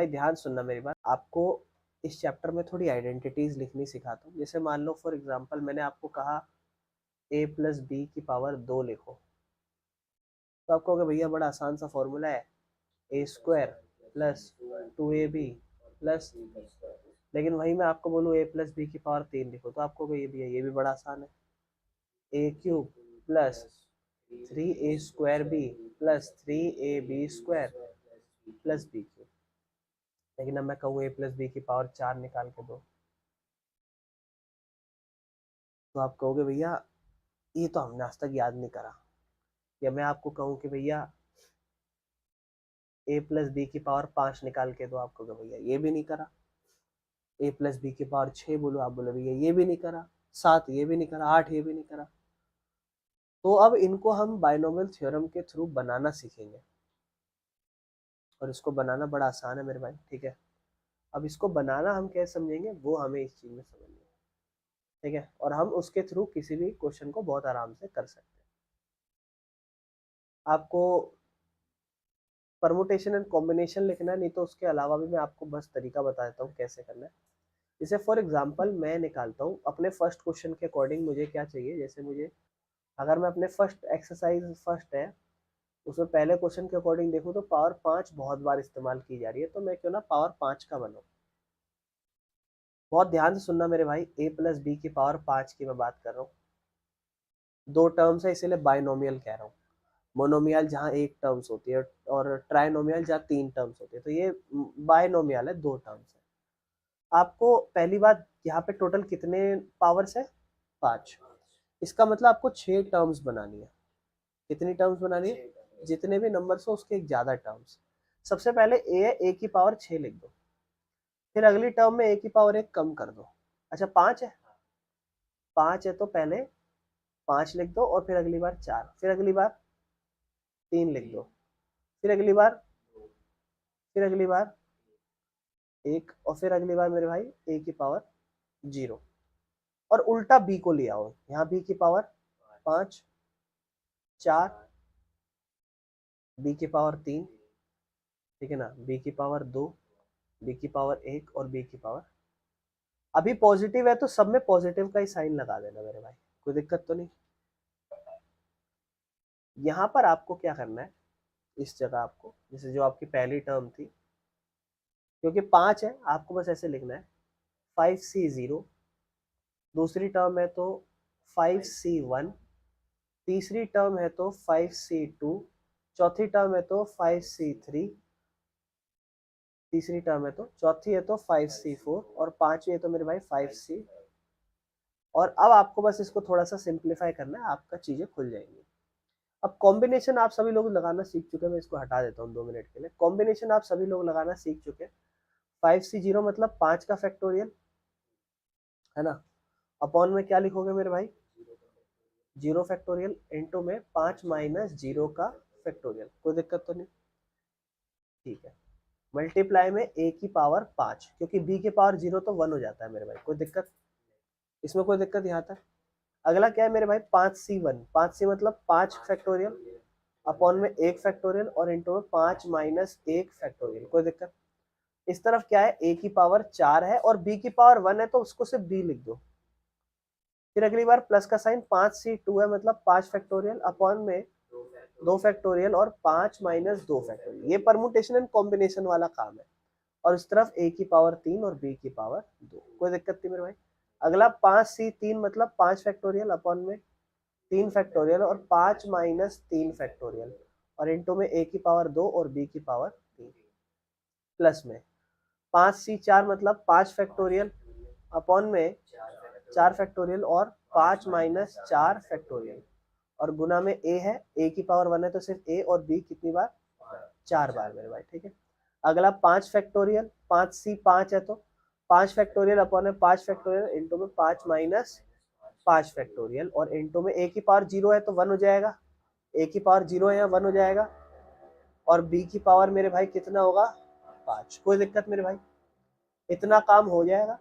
भाई ध्यान सुनना मेरी बात, आपको इस चैप्टर में थोड़ी आइडेंटिटीज लिखनी सिखाता हूँ। जैसे मान लो फॉर एग्जांपल मैंने आपको कहा a प्लस बी की पावर 2 लिखो, तो आप कहोगे भैया बड़ा आसान सा फॉर्मूला है, ए स्क्वायर प्लस 2ab प्लस, लेकिन वही मैं आपको बोलूँ a प्लस बी की पावर 3 लिखो, तो आपको ये भैया ये भी बड़ा आसान है, a cube plus 3a square b plus 3ab square plus b cube. लेकिन अब मैं कहूँ a प्लस बी की पावर 4 निकाल के दो, तो आप कहोगे भैया ये तो हमने आज तक याद नहीं करा। या मैं आपको कहूँ कि भैया a प्लस बी की पावर 5 निकाल के दो, आप कहोगे भैया ये भी नहीं करा। a प्लस बी की पावर 6 बोलो, आप बोलो भैया ये भी नहीं करा। 7 ये भी नहीं करा, 8 ये भी नहीं करा। तो अब इनको हम बाइनोमियल थ्योरम के थ्रू बनाना सीखेंगे, और इसको बनाना बड़ा आसान है मेरे भाई, ठीक है। अब इसको बनाना हम कैसे समझेंगे वो हमें इस चीज में समझना है, ठीक है, और हम उसके थ्रू किसी भी क्वेश्चन को बहुत आराम से कर सकते हैं। आपको परमुटेशन एंड कॉम्बिनेशन लिखना है, नहीं तो उसके अलावा भी मैं आपको बस तरीका बता देता हूँ कैसे करना है। जैसे फॉर एग्जांपल मैं निकालता हूँ अपने फर्स्ट क्वेश्चन के अकॉर्डिंग मुझे क्या चाहिए। जैसे मुझे अगर मैं अपने फर्स्ट एक्सरसाइज फर्स्ट है उसमें पहले क्वेश्चन के अकॉर्डिंग देखूँ तो पावर 5 बहुत बार इस्तेमाल की जा रही है, तो मैं क्यों ना पावर 5 का बनाऊँ। बहुत ध्यान से सुनना मेरे भाई, a प्लस बी की पावर 5 की मैं बात कर रहा हूँ। दो टर्म्स है इसीलिए बाइनोमियल कह रहा हूँ। मोनोमियल जहाँ एक टर्म्स होती है और ट्राइनोमियल जहाँ 3 टर्म्स होती है, तो ये बाइनोमियल है, 2 टर्म्स है। आपको पहली बात यहाँ पे टोटल कितने पावर्स है, 5। इसका मतलब आपको 6 टर्म्स बनानी है। कितनी टर्म्स बनानी है, जितने भी नंबर्स हो उसके एक ज्यादा टर्म्स। सबसे पहले ए है, ए की पावर 6 लिख दो, फिर अगली टर्म में ए की पावर 1 कम कर दो। अच्छा 5 है, 5 है तो पहले 5 लिख दो, और फिर अगली बार 4, फिर अगली बार 3 लिख दो, फिर अगली बार, फिर अगली बार 1, और फिर अगली बार मेरे भाई ए की पावर 0। और उल्टा बी को ले आओ, यहाँ बी की पावर 5, 4, बी की पावर 3, ठीक है ना, बी की पावर 2, बी की पावर 1 और बी की पावर। अभी पॉजिटिव है तो सब में पॉजिटिव का ही साइन लगा देना मेरे भाई, कोई दिक्कत तो नहीं। यहाँ पर आपको क्या करना है, इस जगह आपको जैसे जो आपकी पहली टर्म थी, क्योंकि 5 है आपको बस ऐसे लिखना है 5c0, दूसरी टर्म है तो 5c1, तीसरी टर्म है तो 5c2, चौथी टर्म है तो 5c3, तीसरी टर्म है तो चौथी है तो 5c4, और पांचवी है तो मेरे भाई 5c। और अब आपको बस इसको थोड़ा सा सिंप्लीफाई करना है, आपका चीजें खुल जाएंगी। अब कॉम्बिनेशन आप सभी लोग लगाना सीख चुके हैं, मैं इसको हटा देता हूँ 2 मिनट के लिए। कॉम्बिनेशन आप सभी लोग लगाना सीख चुके हैं। 5c0 मतलब 5 का फैक्टोरियल है ना, अपॉन में क्या लिखोगे मेरे भाई, 0 फैक्टोरियल, इंटू में 5 माइनस 0 का फैक्टोरियल। कोई दिक्कत तो नहीं, ठीक है। मल्टीप्लाई में a की पावर 5, क्योंकि b की पावर 0 तो 1 हो जाता है मेरे भाई, कोई दिक्कत इसमें, कोई दिक्कत यहाँ तक। अगला क्या है मेरे भाई, 5c1, 5c मतलब 5 फैक्टोरियल, अपॉन में 1 फैक्टोरियल, और इंटू में 5 माइनस 1 फैक्टोरियल। कोई दिक्कत। इस तरफ क्या है, a की पावर 4 है और b की पावर 1 है, तो उसको सिर्फ b लिख दो। फिर अगली बार प्लस का साइन, 5c2 है मतलब 5 फैक्टोरियल, अपॉन में 2 फैक्टोरियल और 5 माइनस 2 फैक्टोरियल। ये परमुटेशन एंड कॉम्बिनेशन वाला काम है। और इस तरफ a की पावर 3 और b की पावर 2। कोई दिक्कत नहीं मेरे भाई। अगला 5c3 मतलब 5 फैक्टोरियल, अपॉन में 3 फैक्टोरियल और 5 माइनस 3 फैक्टोरियल, और इंटू में a की पावर 2 और b की पावर 3, प्लस में 5c4 मतलब 5 फैक्टोरियल, अपॉन में 4 फैक्टोरियल और 5 माइनस 4 फैक्टोरियल, और गुना में a है, a की पावर 1 है तो सिर्फ a और b कितनी बार, 4 बार मेरे भाई, ठीक है। अगला 5 फैक्टोरियल, 5c5 है तो 5 फैक्टोरियल, अपॉन में 5 फैक्टोरियल, इंटू में 5 माइनस 5 फैक्टोरियल, और इंटू में a की पावर 0 है तो 1 हो जाएगा, a की पावर 0 है या 1 हो जाएगा, और b की पावर मेरे भाई कितना होगा, 5। कोई दिक्कत मेरे भाई, इतना काम हो जाएगा।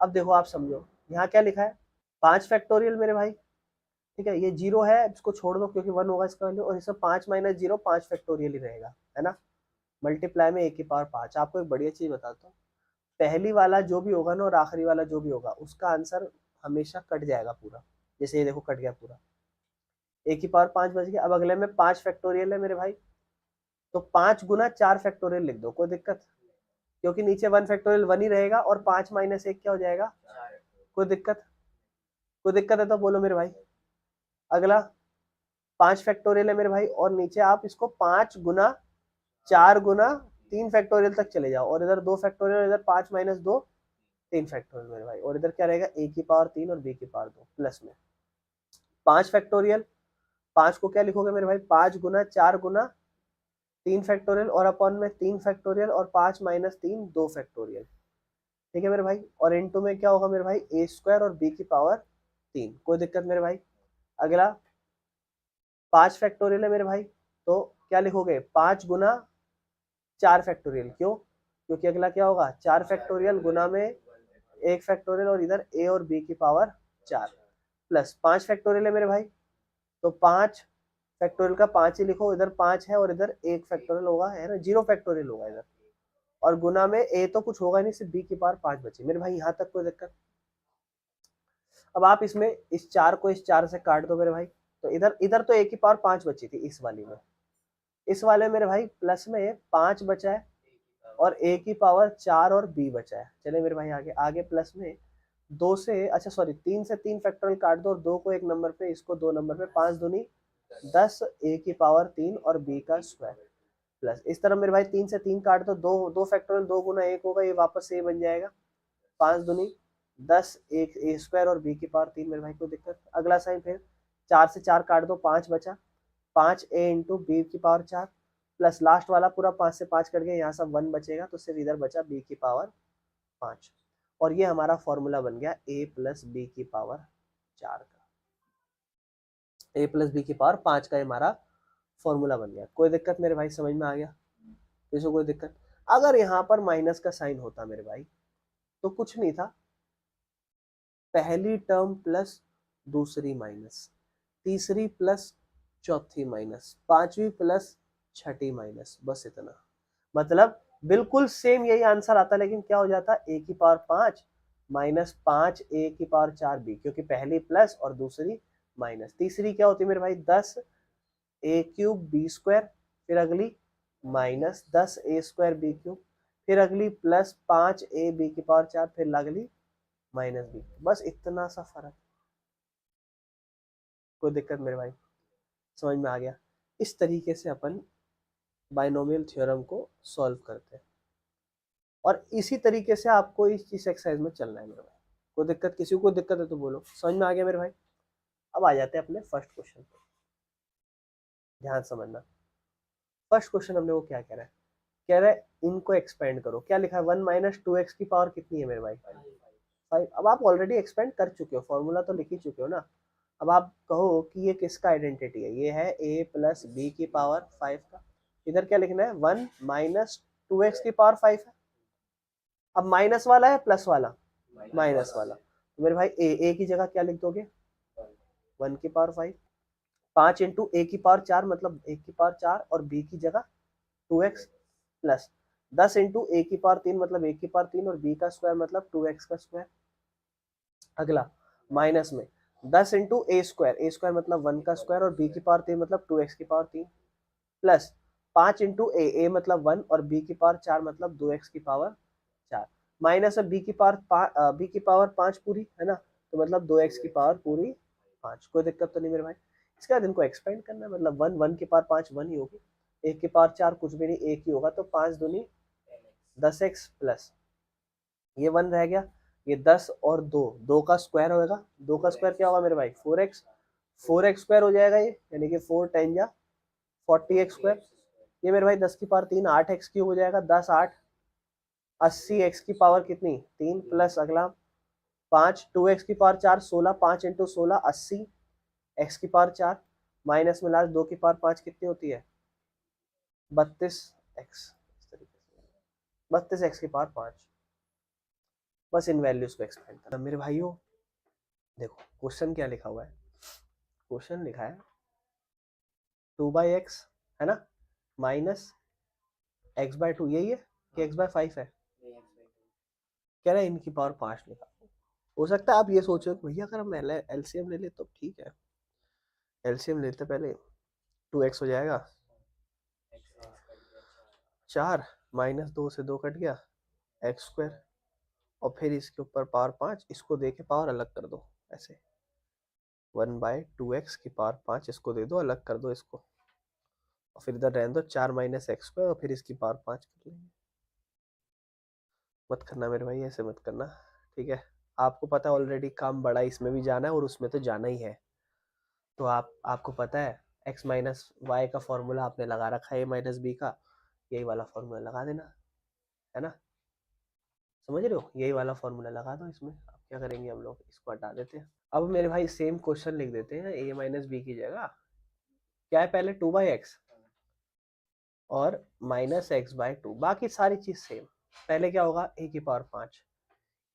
अब देखो आप समझो, यहाँ क्या लिखा है, 5 फैक्टोरियल मेरे भाई, ठीक है, ये 0 है, इसको छोड़ दो क्योंकि 1 होगा इसका वैल्यू, और इसमें 5 माइनस 0 5 फैक्टोरियल ही रहेगा, है ना। मल्टीप्लाई में a की पावर 5। आपको एक बढ़िया चीज बताता हूँ, पहली वाला जो भी होगा ना और आखिरी वाला जो भी होगा उसका आंसर हमेशा कट जाएगा पूरा। जैसे ये देखो कट गया पूरा, a की पावर 5 बच गया। अब अगले में 5 फैक्टोरियल है मेरे भाई, तो 5 गुना 4 फैक्टोरियल लिख दो, कोई दिक्कत? क्योंकि नीचे 1 फैक्टोरियल 1 ही रहेगा और 5 माइनस 1 क्या हो जाएगा? कोई दिक्कत? कोई दिक्कत है तो बोलो मेरे भाई। अगला 5 फैक्टोरियल है मेरे भाई, और नीचे आप इसको 5 गुना 4 गुना 3 फैक्टोरियल तक चले जाओ, और इधर 2 फैक्टोरियल, इधर 5 माइनस 2 3 फैक्टोरियल मेरे भाई, और इधर क्या रहेगा? a की पावर 3 और b की पावर 2 प्लस में 5 फैक्टोरियल। 5 को क्या लिखोगे मेरे भाई? 5 गुना 4 गुना 3 फैक्टोरियल, और अपॉन में 3 फैक्टोरियल, और 5 माइनस 3 2 फैक्टोरियल। ठीक है मेरे भाई, और इनटू में क्या होगा मेरे भाई? a स्क्वायर और b की पावर 3। कोई दिक्कत मेरे भाई? अगला 5 फैक्टोरियल है मेरे भाई, तो क्या लिखोगे? 5 गुना 4 फैक्टोरियल। क्यों? क्योंकि अगला क्या होगा? 4 फैक्टोरियल गुना में 1 फैक्टोरियल, और इधर a और b की पावर 4 प्लस 5 फैक्टोरियल है मेरे भाई, तो 5 फैक्टोरियल का 5 ही लिखो, इधर 5 है और इधर 1 फैक्टोरियल होगा, है ना, 0 फैक्टोरियल होगा इधर, और गुना में a तो कुछ होगा नहीं, सिर्फ b की पावर 5 बची मेरे भाई। यहाँ तक कोई दिक्कत? अब आप इसमें इस 4 को इस 4 से काट दो मेरे भाई, तो इधर इधर तो a की पावर 5 बची थी इस वाली में, इस वाले मेरे भाई प्लस में 5 बचा है, और a की पावर 4 और b बचा है। चले मेरे भाई आगे, आगे प्लस में 2 से, अच्छा सॉरी 3 से 3 फैक्टोरियल काट दो, और 2 को 1 नंबर पे, इसको 2 नंबर पे, 5 दूनी 10, a की पावर 3 और b का स्क्वायर प्लस, इस तरह मेरे भाई 3 से 3 काट दो, 2 फैक्टोरियल 2 गुना 1 होगा, ये वापस से ये बन जाएगा 5 दूनी 10, एक a स्क्वायर और b की पावर 3 मेरे भाई। कोई दिक्कत? अगला साइन फिर 4 से 4 काट दो, 5 बचा, 5a इंटू बी की पावर 4 प्लस लास्ट वाला पूरा 5 से 5 कट गया, यहाँ सब 1 बचेगा, तो सिर्फ इधर बचा b की पावर 5, और ये हमारा फॉर्मूला बन गया a प्लस बी की पावर 4 का, a प्लस बी की पावर 5 का हमारा फॉर्मूला बन गया। कोई दिक्कत मेरे भाई? समझ में आ गया? इसको कोई दिक्कत? अगर यहाँ पर माइनस का साइन होता मेरे भाई तो कुछ नहीं था, पहली टर्म प्लस दूसरी माइनस, तीसरी प्लस चौथी माइनस, पांचवी प्लस छठी माइनस, बस इतना। मतलब बिल्कुल सेम यही आंसर आता, लेकिन क्या हो जाता? a की पावर 5 माइनस 5 a की पावर 4 b, क्योंकि पहली प्लस और दूसरी माइनस, तीसरी क्या होती मेरे भाई? 10 a क्यूब b स्क्वायर, फिर अगली minus 10 a square b cube, फिर अगली प्लस 5 a b की पावर 4, फिर अगली माइनस b। बस इतना सा फर्क। कोई दिक्कत मेरे भाई? समझ में आ गया? इस तरीके से अपन बाइनोमियल थ्योरम को सॉल्व करते हैं, और इसी तरीके से आपको इस एक्सरसाइज में चलना है मेरे भाई। कोई दिक्कत? किसी को दिक्कत है तो बोलो। समझ में आ गया मेरे भाई? अब आ जाते हैं अपने फर्स्ट क्वेश्चन पे, ध्यान समझना। फर्स्ट क्वेश्चन हमने वो क्या कह रहा है? कह रहा है इनको एक्सपेंड करो। क्या लिखा है? 1 माइनस 2x की पावर कितनी है मेरे भाई? 5। अब आप ऑलरेडी एक्सपेंड कर चुके हो, फॉर्मूला तो लिख ही चुके हो ना। अब आप कहो कि ये किसका आइडेंटिटी है? ये है a प्लस बी की पावर 5 का। इधर क्या लिखना है? 1 माइनस 2x की पावर 5 है। अब माइनस वाला है प्लस वाला? माइनस वाला, तो मेरे भाई ए की जगह क्या लिख दोगे? 1 की पावर 5। 5 इंटू ए की पावर 4 मतलब 1 की पावर 4, और बी की जगह 2x प्लस 10 इंटू ए की पावर 3 मतलब 1 की पावर 3, और बी का स्क्वायर मतलब 2x का स्क्वायर। अगला माइनस में 10 इंटू ए स्क्वायर मतलब 1 का स्क्वायर, और बी की पावर 3 मतलब 2x की पावर 3, प्लस 5 इंटू ए मतलब 1, और बी की पावर 4 मतलब 2x की पावर 4, माइनस बी की पावर 5 पूरी है ना, तो मतलब 2x की पावर पूरी 5। कोई दिक्कत तो नहीं मेरे भाई? इसके बाद इनको एक्सपेंड करना है, मतलब 1 की पावर 5 1 ही होगी, 1 की पावर 4 कुछ भी नहीं, 1 ही होगा, तो 5 दूनी 10x प्लस ये 1 रह गया, ये 10 और 2, 2 का स्क्वायर होगा, 2 का स्क्वायर क्या होगा मेरे भाई? 4x, 4x स्क्वायर हो जाएगा ये, यानी कि 4 10 जा 40x स्क्वायर। ये मेरे भाई 10 की पावर 3 8x क्यूब हो जाएगा, 10 8 80 x की पावर कितनी? 3 प्लस अगला 5 2x की पावर 4 16, 5 इंटू 16 80 x की पावर 4, माइनस में लास्ट 2 की पावर 5 कितनी होती है? 32x, 32x की पावर 5। बस इन वैल्यूज को एक्सपेंड करना मेरे भाइयों। देखो क्वेश्चन क्या लिखा हुआ है? क्वेश्चन लिखा है 2/x है ना, माइनस एक्स बाय टू यही है कि एक्स बाय फाइव है, कह रहा है इनकी पावर 5 निकालो। हो सकता है आप ये सोचो कि भैया अगर हम एलसीएम ले ले तो ठीक है, एलसीएम लेते पहले 2x हो जाएगा, 4 माइनस 2 से 2 कट गया, एक्स स्क्वायर, और फिर इसके ऊपर पावर 5, इसको दे के पावर अलग कर दो ऐसे, 1/2x की पावर 5 इसको दे दो, अलग कर दो इसको, और फिर इधर रहने दो 4 माइनस एक्स स्क्वायर, और फिर इसकी पावर 5 कर लेंगे। मत करना मेरे भाई, ऐसे मत करना, ठीक है। आपको पता है ऑलरेडी काम बड़ा है, इसमें भी जाना है और उसमें तो जाना ही है। तो आपको पता है x माइनस वाई का फॉर्मूला आपने लगा रखा है a माइनस बी का, यही वाला फॉर्मूला लगा देना, है ना, समझ रहे हो, यही वाला फॉर्मूला लगा दो इसमें। अब क्या करेंगे हम लोग, इसको हटा देते हैं। अब मेरे भाई सेम क्वेश्चन लिख देते हैं a माइनस बी की जगह, क्या है पहले 2/x और माइनस एक्स बाय टू, बाकी सारी चीज सेम। पहले क्या होगा a की पावर 5,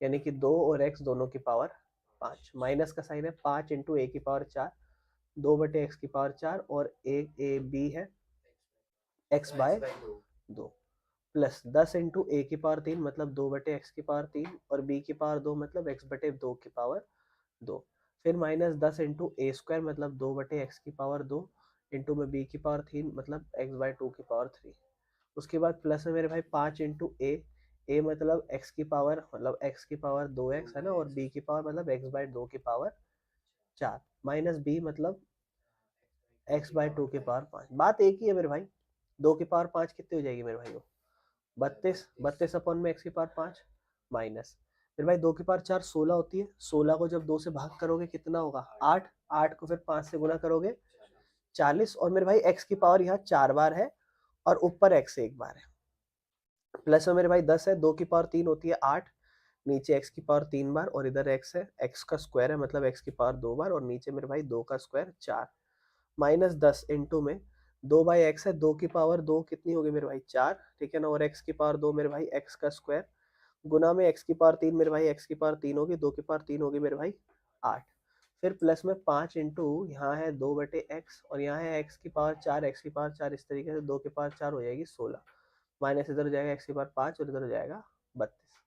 यानी कि 2 और x दोनों की पावर 5, माइनस का साइन है 5 इंटू a की पावर 4, 2/x की पावर 4, और a b है x बाय 2, प्लस 10 इंटू ए की पावर 3 मतलब 2/x की पावर 3, और b की पावर 2 मतलब x/2 की पावर 2, फिर माइनस 10 इंटू ए स्क्वायर मतलब 2/x की पावर 2 इंटू में b की पावर 3 मतलब x/2 की पावर 3। उसके बाद प्लस में मेरे भाई 5 इंटू ए मतलब x की पावर मतलब x की पावर 2x है ना, और b की पावर मतलब x/2 की पावर 4, माइनस b मतलब x/2 की पावर 5। बात एक ही है मेरे भाई, 2 की पावर 5 कितनी हो जाएगी मेरे भाई, 32, 32 अपॉन में x की पावर 5 माइनस, फिर भाई 2 की पावर 4 16 होती है, 16 को जब 2 से भाग करोगे कितना होगा 8, 8 को फिर 5 से गुना करोगे 40, और मेरे भाई x की पावर यहाँ 4 बार है और ऊपर x एक बार है, प्लस में मेरे भाई 10 है, 2 की पावर 3 होती है 8, नीचे x की पावर 3 बार, और इधर x है, x का स्क्वायर है मतलब x की पावर 2 बार, और नीचे मेरे भाई 2 का स्क्वायर 4, माइनस 10 इंटू में 2/x है, 2 की पावर 2 कितनी होगी मेरे भाई 4, ठीक है ना, और x की पावर 2 मेरे भाई x का स्क्वायर, गुना में x की पावर 3 मेरे भाई x की पावर 3 होगी, 2 की पावर 3 होगी मेरे भाई 8, फिर प्लस में 5 इंटू यहाँ है 2/x, और यहाँ है x की पावर 4, x की पावर 4, इस तरीके से 2 की पावर 4 हो जाएगी 16, माइनस इधर हो जाएगा x की पावर 5 और इधर हो जाएगा 32।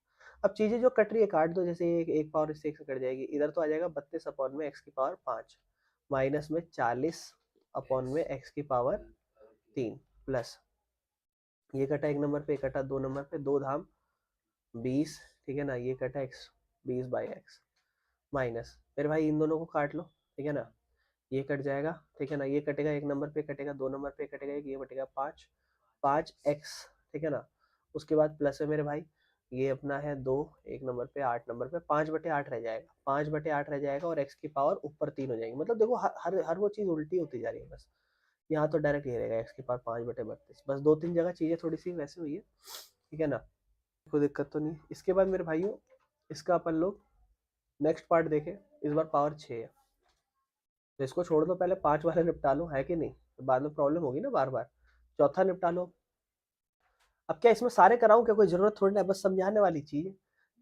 अब चीजें जो कट रही है काट दो, जैसे एक पावर इससे एक से कट जाएगी, इधर तो आ जाएगा 32 अपॉन में x की पावर 5, माइनस में 40 अपॉन में x की पावर 3, प्लस ये कटा एक नंबर पे, कटा 2 नंबर पे, 2 धाम 20, ठीक है ना, ये कटा x 20/x, माइनस फिर भाई इन दोनों को काट लो, ठीक है ना, ये कट जाएगा, ठीक है ना, ये कटेगा एक नंबर पे कटेगा, 2 नंबर पे कटेगा एक, ये बटेगा 5x, ठीक है ना, उसके बाद प्लस है मेरे भाई, ये अपना है 2 एक नंबर पे, 8 नंबर पे 5/8 रह जाएगा, 5/8 रह जाएगा, और x की पावर ऊपर 3 हो जाएगी, मतलब देखो हर वो चीज़ उल्टी होती जा रही है बस। यहाँ तो डायरेक्ट ये रहेगा x की पावर 5/32, बस 2-3 जगह चीज़ें थोड़ी सी वैसे हुई है, ठीक है ना, कोई दिक्कत तो नहीं। इसके बाद मेरे भाइयों इसका अपन लोग नेक्स्ट पार्ट देखें, इस बार पावर 6 है, तो इसको छोड़ दो, पहले 5 वाला निपटा लो, है कि नहीं, तो बाद में प्रॉब्लम होगी ना बार बार। चौथा निपटा लो। अब क्या इसमें सारे कराऊं, क्या कोई जरूरत थोड़ी ना, बस समझाने वाली चीज है।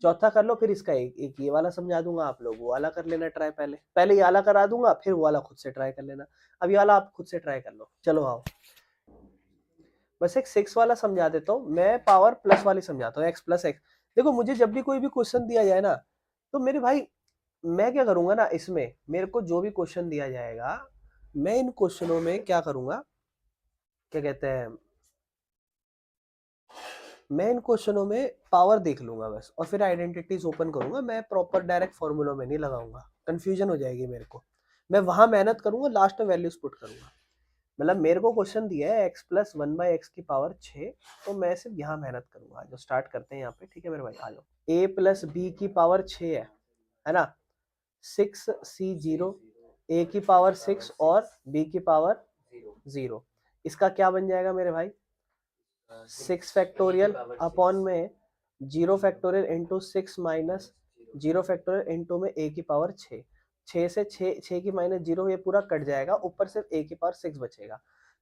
चौथा कर लो, फिर इसका एक ये वाला समझा दूंगा, आप लोग वो वाला कर लेना ट्राई, पहले ये वाला करा दूंगा, फिर वो वाला खुद से ट्राई कर लेना। अब ये वाला आप खुद से ट्राई कर लो, चलो आओ। बस एक 6 वाला समझा देता हूँ मैं, पावर प्लस वाली समझाता हूँ, x प्लस एक्स। देखो मुझे जब भी कोई भी क्वेश्चन दिया जाए ना, तो मेरे भाई मैं क्या करूंगा ना, इसमें मेरे को जो भी क्वेश्चन दिया जाएगा, मैं इन क्वेश्चनों में क्या करूंगा, क्या कहते हैं, मैं इन क्वेश्चनों में पावर देख लूंगा बस, और फिर आइडेंटिटीज ओपन करूंगा, मैं प्रॉपर डायरेक्ट फॉर्मूलों में नहीं लगाऊंगा, कंफ्यूजन हो जाएगी मेरे को। मैं वहां मेहनत करूंगा, लास्ट में वैल्यूज पुट करूंगा। मतलब मेरे को क्वेश्चन दिया है x+1/x की पावर 6, तो मैं सिर्फ यहाँ मेहनत करूंगा। जो स्टार्ट करते हैं यहाँ पे, ठीक है मेरे भाई, आ जाओ। a+b की पावर 6 है ना, 6c0, a की पावर 6 और b की पावर 0, इसका क्या बन जाएगा मेरे भाई, 6 फैक्टोरियल अपॉन में 0 factorial into 6 minus 0 factorial into में a की पावर 6, 6 से 6 की माइनस 0, ये पूरा कट जाएगा, ऊपर सिर्फ a की पावर 6 बचेगा।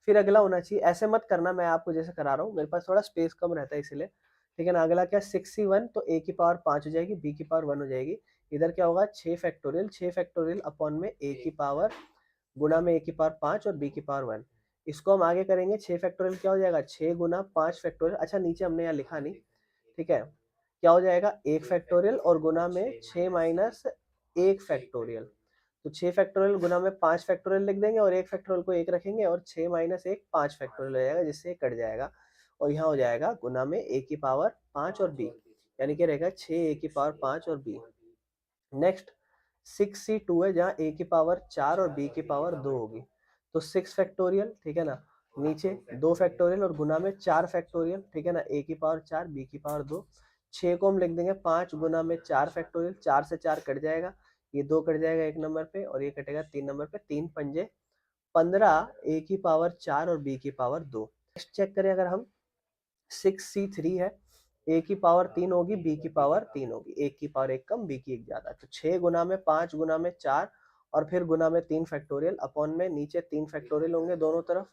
फिर अगला होना चाहिए, ऐसे मत करना, मैं आपको जैसे करा रहा हूँ, मेरे पास थोड़ा स्पेस कम रहता है इसीलिए, ठीक है ना। अगला क्या 6c1, तो a की पावर 5 हो जाएगी, b की पावर 1 हो जाएगी, इधर क्या होगा 6 फैक्टोरियल, 6 फैक्टोरियल अपॉन में a की पावर गुणा में a की पावर 5 और b की पावर 1, इसको हम आगे करेंगे, 6 फैक्टोरियल क्या हो जाएगा, 6 गुना 5 फैक्टोरियल, अच्छा नीचे हमने यहाँ लिखा नहीं, ठीक है, क्या हो जाएगा 1 फैक्टोरियल और गुना में 6 माइनस 1 फैक्टोरियल, तो 6 फैक्टोरियल गुना में 5 फैक्टोरियल लिख देंगे और 1 फैक्टोरियल को 1 रखेंगे और 6 माइनस 1 5 फैक्टोरियल हो जाएगा, जिससे कट जाएगा और यहाँ हो जाएगा गुना में a की पावर 5 और b, यानी कि रहेगा 6a की पावर 5 और b। नेक्स्ट 6c2 है जहाँ a की पावर 4 और b की पावर 2 होगी, तो 6 फैक्टोरियल, ठीक है ना, नीचे 2 फैक्टोरियल और गुना में 4 फैक्टोरियल, ठीक है ना, a की पावर 4 b की पावर 2, 6 को हम लिख देंगे 5 गुना में 4 फैक्टोरियल, 4 से 4 कट जाएगा, ये 2 कट जाएगा 1 नंबर पे और ये कटेगा 3 नंबर पे, 3 पंजे 15 a की पावर 4 और b की पावर 2। नेक्स्ट चेक करें, अगर हम 6c3 है, a की पावर 3 होगी, b की पावर 3 होगी, a की पावर 1 कम b की 1 ज्यादा, तो 6 गुना में 5 गुना में 4 और फिर गुना में 3 फैक्टोरियल अपॉन में नीचे 3 फैक्टोरियल होंगे दोनों तरफ,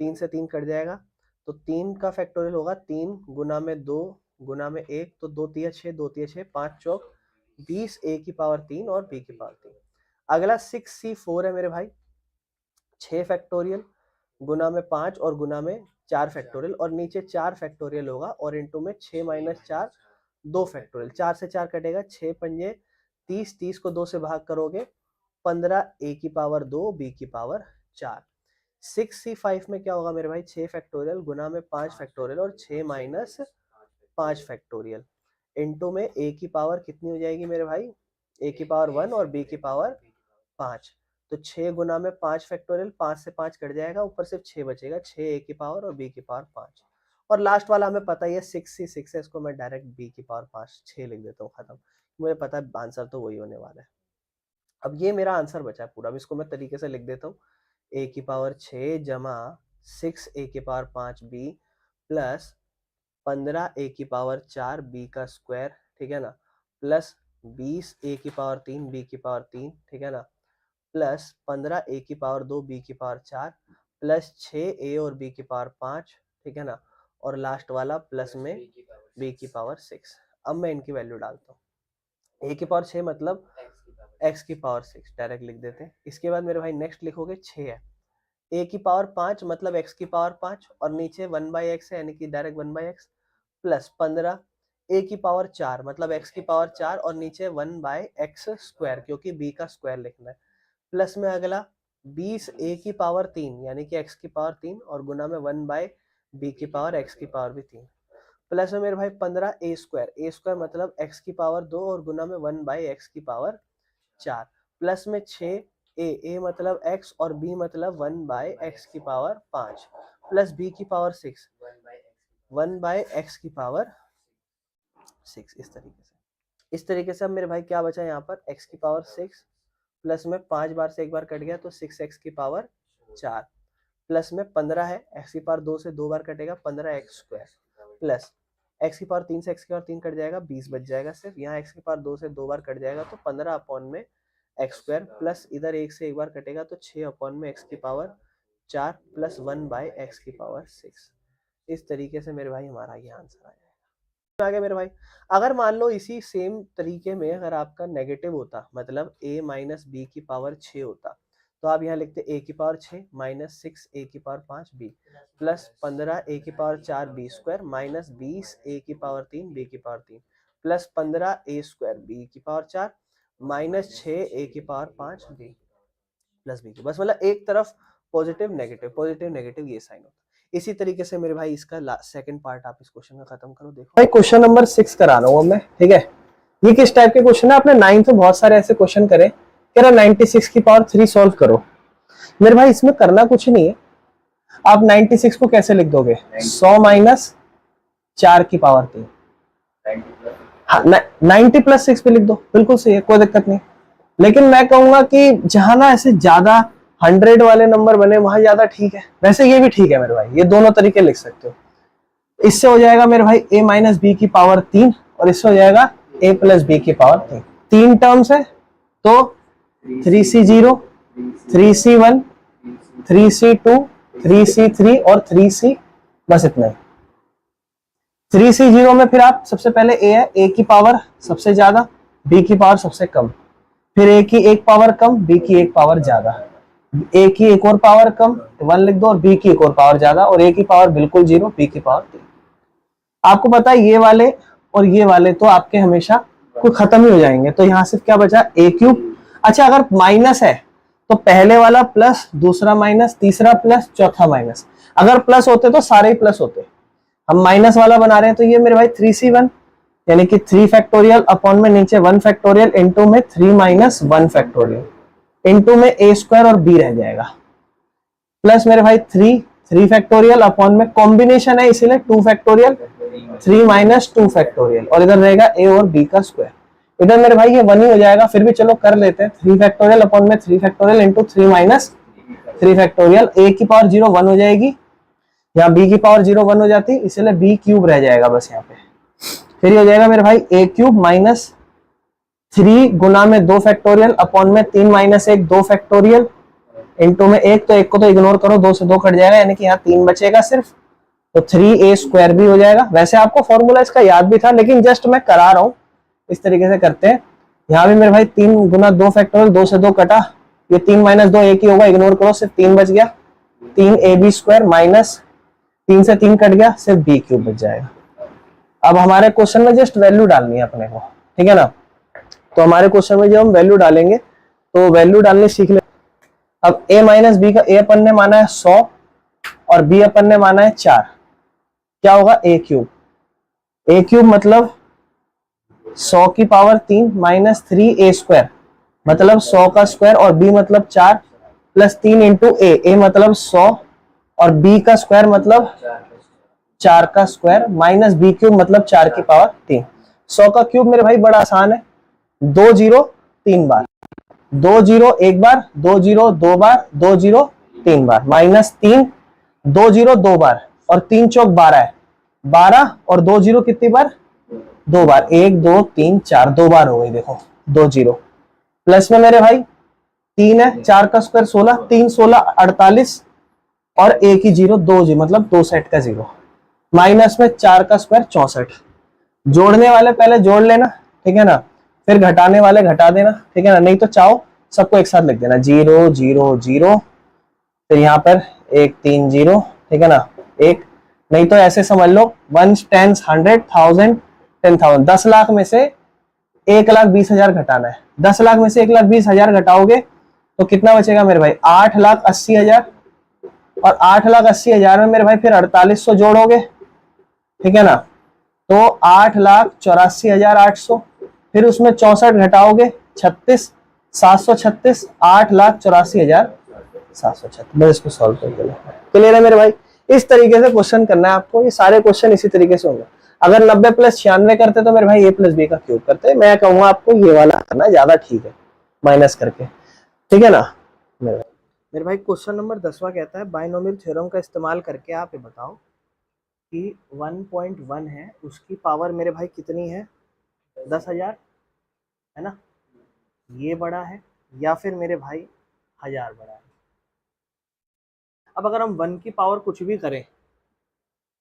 3 से 3 कट जाएगा, तो 3 का फैक्टोरियल होगा 3 गुना में 2 गुना में 1, तो 2 तिया 6, 2 तिया 6, 5 चौक 20, a की पावर 3 और b की पावर 3। अगला 6c4 है मेरे भाई, 6 फैक्टोरियल गुना में 5 और गुना में 4 फैक्टोरियल और नीचे 4 फैक्टोरियल होगा और इनटू में 6 माइनस 4 2 फैक्टोरियल, 4 से 4 कटेगा, 6 पंजे 30, 30 को 2 से भाग करोगे 15 a की पावर 2 b की पावर 4। 6c5 में क्या होगा मेरे भाई, 6 फैक्टोरियल गुना में 5 फैक्टोरियल और 6 माइनस 5 फैक्टोरियल इनटू में a की पावर कितनी हो जाएगी मेरे भाई, a की पावर 1 और b की पावर 5, तो 6 गुना में 5 फैक्टोरियल, 5 से 5 कट जाएगा, ऊपर सिर्फ 6 बचेगा, 6 a की पावर और b की पावर 5, और लास्ट वाला हमें पता ही है 6c6 है, इसको मैं डायरेक्ट b की पावर 5 6 लिख देता हूँ, खत्म, मुझे पता है आंसर तो वही होने वाला है। अब ये मेरा आंसर बचा है पूरा, अब इसको मैं तरीके से लिख देता हूँ, a की पावर 6 जमा 6 a की पावर 5 b प्लस 15 a की पावर 4 b का स्क्वायर, ठीक है ना, प्लस 20 a की पावर 3 b की पावर 3, ठीक है ना, प्लस 15 a की पावर 2 b की पावर 4 प्लस 6 a और b की पावर 5, ठीक है ना, और लास्ट वाला प्लस में b की पावर 6। अब मैं इनकी वैल्यू डालता हूँ, a की पावर 6 मतलब x की पावर 6 डायरेक्ट लिख देते हैं। इसके बाद मेरे भाई नेक्स्ट लिखोगे 6 है, a की पावर 5 मतलब x की पावर 5 और नीचे 1/x है यानी कि डायरेक्ट 1/x प्लस 15 a की पावर 4 मतलब x की पावर 4 और नीचे 1/x स्क्वायर क्योंकि b का स्क्वायर लिखना है, प्लस में अगला 20 a की पावर 3 यानी कि x की पावर 3 और गुना में 1/b की पावर x की पावर भी 3, प्लस में मेरे भाई 15 a स्क्वायर मतलब x की पावर 2 और गुना में 1/x की पावर 4, प्लस में 6 a मतलब x और b मतलब 1/x की पावर 5 प्लस b की पावर 6 1/x की पावर 6। इस तरीके से अब मेरे भाई क्या बचा यहाँ पर, x की पावर 6 प्लस में 5 बार से एक बार कट गया तो 6x की पावर 4 प्लस में 15 है, x की पावर 2 से 2 बार कटेगा 15x स्क्वायर प्लस x की पावर 3 से x की पावर 3 कट जाएगा 20 बच जाएगा सिर्फ, यहाँ x की पावर 2 से 2 बार कट जाएगा तो 15 अपॉन में x स्क्वायर प्लस इधर 1 से एक बार कटेगा तो 6 अपॉन में x की पावर 4 प्लस 1/x की पावर 6। इस तरीके से मेरे भाई हमारा ये आंसर आ जाएगा। आगे मेरे भाई अगर मान लो इसी सेम तरीके में अगर आपका नेगेटिव होता मतलब a माइनस बी की पावर 6 होता तो आप यहाँ लिखते a की पावर 6 माइनस 6 a की पावर 5 b प्लस 15 a की power 4 b square minus 20 a की पावर 3 b की power 3 plus 15 a square b की पावर 4 माइनस 6 a की पावर 5 b प्लस b की, बस मतलब एक तरफ पॉजिटिव नेगेटिव ये साइन होता है। इसी तरीके से मेरे भाई इसका सेकंड पार्ट आप इस क्वेश्चन का खत्म करो। देखो भाई क्वेश्चन नंबर 6 करा रहा हूँ मैं, ठीक है, ये किस टाइप के क्वेश्चन है, आपने 9th में बहुत सारे ऐसे क्वेश्चन करे, कह रहा 96 की पावर 3 सॉल्व करो। मेरे भाई इसमें करना कुछ नहीं है, आप 96 को कैसे लिख दोगे, 100 माइनस 4 की पावर 3, हाँ 90 प्लस 6 पे लिख दो, बिल्कुल सही है, कोई दिक्कत नहीं। लेकिन मैं कहूंगा कि जहां ना ऐसे ज्यादा 100 वाले नंबर बने वहां ज्यादा ठीक है, वैसे ये भी ठीक है मेरे भाई, ये दोनों तरीके लिख सकते हो। इससे हो जाएगा मेरे भाई a माइनस बी की पावर 3 और इससे हो जाएगा a प्लस बी की पावर 3, 3 टर्म्स है तो 3c0 3c1 3c2 3c3 और 3c, बस इतना ही। 3c0 में फिर आप सबसे पहले a है, a की पावर सबसे ज्यादा b की पावर सबसे कम, फिर a की एक पावर कम b की एक पावर ज्यादा, ए की एक और पावर कम 1 लिख दो, और बी की एक और पावर ज्यादा, और ए की पावर बिल्कुल 0, बी की पावर 3। आपको पता है ये वाले और ये वाले तो आपके हमेशा कोई खत्म ही हो जाएंगे, तो यहां सिर्फ क्या बचा, ए क्यूब। अच्छा, अगर माइनस है तो पहले वाला प्लस, दूसरा माइनस, तीसरा प्लस, चौथा माइनस। अगर प्लस होते तो सारे ही प्लस होते, हम माइनस वाला बना रहे हैं, तो ये मेरे भाई 3c1 यानी कि 3 फैक्टोरियल अपॉन में नीचे 1 फैक्टोरियल इंटू में 3 माइनस 1 फैक्टोरियल इंटू में ए स्क्वायर और बी रह जाएगा, प्लस मेरे भाई 3 फैक्टोरियल अपॉन में कॉम्बिनेशन है इसीलिए 2 फैक्टोरियल 3 माइनस 2 फैक्टोरियल, और इधर रहेगा ए और बी का स्क्वायर। इधर मेरे भाई ये 1 ही हो जाएगा, फिर भी चलो कर लेते हैं। 3 फैक्टोरियल अपॉन में 3 फैक्टोरियल इंटू 3 माइनस 3 फैक्टोरियल, ए की पावर 0 1 हो जाएगी, यहाँ बी की पावर 0 1 हो जाती, इसलिए बी क्यूब रह जाएगा बस यहाँ पे। फिर ये हो जाएगा मेरे भाई ए क्यूब माइनस 3 गुना में 2 फैक्टोरियल अपॉन में 3 माइनस 1 2 फैक्टोरियल इंटू में एक, तो एक को तो इग्नोर करो, 2 से 2 कट जाएगा, यानी कि यहाँ 3 बचेगा सिर्फ, तो 3a स्क्वायर भी हो जाएगा। वैसे आपको फॉर्मूला इसका याद भी था, लेकिन जस्ट मैं करा रहा हूँ, इस तरीके से करते हैं। यहाँ भी मेरे भाई 3 गुना 2 फैक्टोरियल, 2 से 2 कटा, ये 3 माइनस 2 एक ही होगा, इग्नोर करो, सिर्फ 3 बच गया, 3ab स्क्वायर माइनस 3 से 3 कट गया, सिर्फ b क्यूब बच जाएगा। अब हमारे क्वेश्चन में जस्ट वैल्यू डालनी है अपने को, ठीक है ना। तो हमारे क्वेश्चन में जब हम वैल्यू डालेंगे तो वैल्यू डालने सीख ले। अब a माइनस बी का, ए अपन ने माना है 100 और b अपन ने माना है 4, क्या होगा a क्यूब। a क्यूब मतलब 100 की पावर 3 माइनस 3a स्क्वायर मतलब 100 का स्क्वायर, और b मतलब 4 प्लस 3 इंटू ए मतलब 100 और b का स्क्वायर मतलब 4 का स्क्वायर माइनस b क्यूब मतलब 4 की पावर 3। 100 का क्यूब मेरे भाई बड़ा आसान है, 2 जीरो 3 बार, 2 जीरो एक बार, 2 जीरो 2 बार, 2 जीरो 3 बार, माइनस 3 2 जीरो 2 बार, और 3 चौक 12 है, 12 और 2 जीरो कितनी बार, 2 बार, 1 2 3 4, 2 बार हो गई, देखो 2 जीरो, प्लस में मेरे भाई 3 है, 4 का स्क्वायर 16, 3 16 48, और एक ही जीरो 2 जी मतलब 2 सेट का जीरो, माइनस में 4 का स्क्वायर 64। जोड़ने वाले पहले जोड़ लेना, ठीक है ना, फिर घटाने वाले घटा देना, ठीक है ना, नहीं तो चाहो सबको एक साथ लिख देना, 0 0 0, फिर यहाँ पर 1 3 0, ठीक है ना, एक, नहीं तो ऐसे समझ लो 1 10 100 1000 10,000, 10 लाख में से 1,20,000 घटाना है, 10 लाख में से 1,20,000 घटाओगे तो कितना बचेगा मेरे भाई, 8,80,000, और 8,80,000 में मेरे भाई फिर 4800 जोड़ोगे, ठीक है ना, तो 8,84,800, फिर उसमें 64 घटाओगे 36, 736, 8,84,736। बस इसको सॉल्व कर देना, क्लियर है मेरे भाई। इस तरीके से क्वेश्चन करना है आपको, ये सारे क्वेश्चन इसी तरीके से होंगे। अगर 90 प्लस 96 करते तो मेरे भाई a प्लस बी का क्यूब करते, मैं कहूंगा आपको ये वाला करना ज्यादा ठीक है, माइनस करके, ठीक है ना मेरे भाई। क्वेश्चन नंबर 10वां कहता है बाइनोमियल थ्योरम का इस्तेमाल करके आप ये बताओ कि 1.1 है, उसकी पावर मेरे भाई कितनी है, 10,000 है ना, ये बड़ा है या फिर मेरे भाई 1000 बड़ा है। अब अगर हम 1 की पावर कुछ भी करें